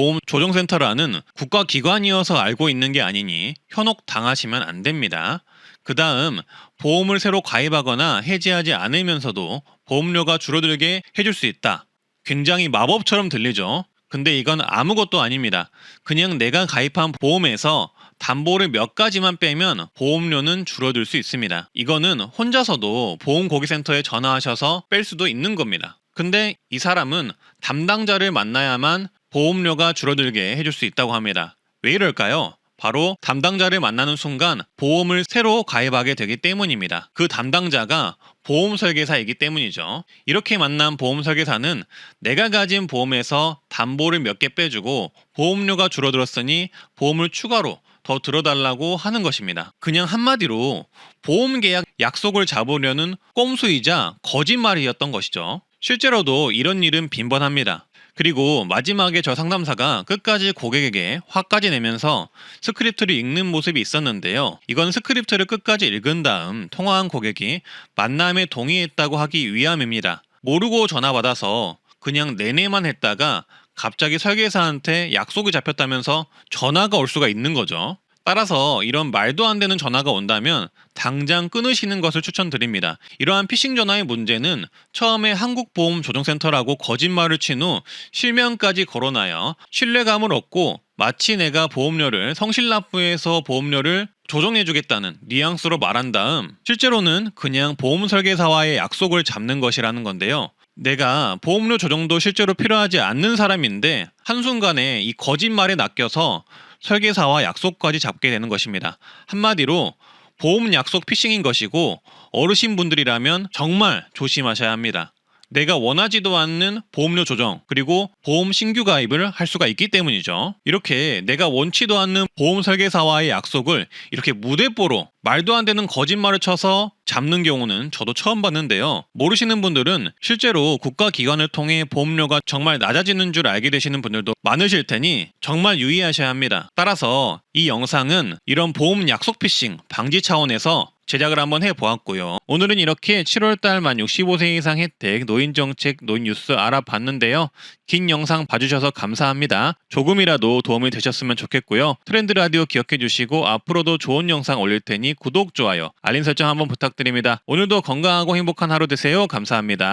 한국보험조정센터라는 국가기관이어서 알고 있는 게 아니니 현혹 당하시면 안 됩니다. 그 다음 보험을 새로 가입하거나 해지하지 않으면서도 보험료가 줄어들게 해줄 수 있다. 굉장히 마법처럼 들리죠. 근데 이건 아무것도 아닙니다. 그냥 내가 가입한 보험에서 담보를 몇 가지만 빼면 보험료는 줄어들 수 있습니다. 이거는 혼자서도 보험고객센터에 전화하셔서 뺄 수도 있는 겁니다. 근데 이 사람은 담당자를 만나야만 보험료가 줄어들게 해줄 수 있다고 합니다. 왜 이럴까요? 바로 담당자를 만나는 순간 보험을 새로 가입하게 되기 때문입니다. 그 담당자가 보험 설계사이기 때문이죠. 이렇게 만난 보험 설계사는 내가 가진 보험에서 담보를 몇 개 빼주고 보험료가 줄어들었으니 보험을 추가로 더 들어달라고 하는 것입니다. 그냥 한마디로 보험 계약 약속을 잡으려는 꼼수이자 거짓말이었던 것이죠. 실제로도 이런 일은 빈번합니다. 그리고 마지막에 저 상담사가 끝까지 고객에게 화까지 내면서 스크립트를 읽는 모습이 있었는데요. 이건 스크립트를 끝까지 읽은 다음 통화한 고객이 만남에 동의했다고 하기 위함입니다. 모르고 전화받아서 그냥 내내만 했다가 갑자기 설계사한테 약속이 잡혔다면서 전화가 올 수가 있는 거죠. 따라서 이런 말도 안 되는 전화가 온다면 당장 끊으시는 것을 추천드립니다. 이러한 피싱 전화의 문제는 처음에 한국보험조정센터라고 거짓말을 친 후 실명까지 거론하여 신뢰감을 얻고 마치 내가 보험료를 성실납부해서 보험료를 조정해주겠다는 뉘앙스로 말한 다음 실제로는 그냥 보험 설계사와의 약속을 잡는 것이라는 건데요. 내가 보험료 조정도 실제로 필요하지 않는 사람인데 한순간에 이 거짓말에 낚여서 설계사와 약속까지 잡게 되는 것입니다. 한마디로 보험 약속 피싱인 것이고 어르신분들이라면 정말 조심하셔야 합니다. 내가 원하지도 않는 보험료 조정 그리고 보험 신규 가입을 할 수가 있기 때문이죠. 이렇게 내가 원치도 않는 보험 설계사와의 약속을 이렇게 무대뽀로 말도 안 되는 거짓말을 쳐서 잡는 경우는 저도 처음 봤는데요. 모르시는 분들은 실제로 국가기관을 통해 보험료가 정말 낮아지는 줄 알게 되시는 분들도 많으실 테니 정말 유의하셔야 합니다. 따라서 이 영상은 이런 보험 약속 피싱 방지 차원에서 제작을 한번 해보았고요. 오늘은 이렇게 7월달 만 65세 이상 혜택 노인정책 노인뉴스 알아봤는데요. 긴 영상 봐주셔서 감사합니다. 조금이라도 도움이 되셨으면 좋겠고요. 트렌드 라디오 기억해주시고 앞으로도 좋은 영상 올릴 테니 구독, 좋아요, 알림 설정 한번 부탁드립니다. 오늘도 건강하고 행복한 하루 되세요. 감사합니다.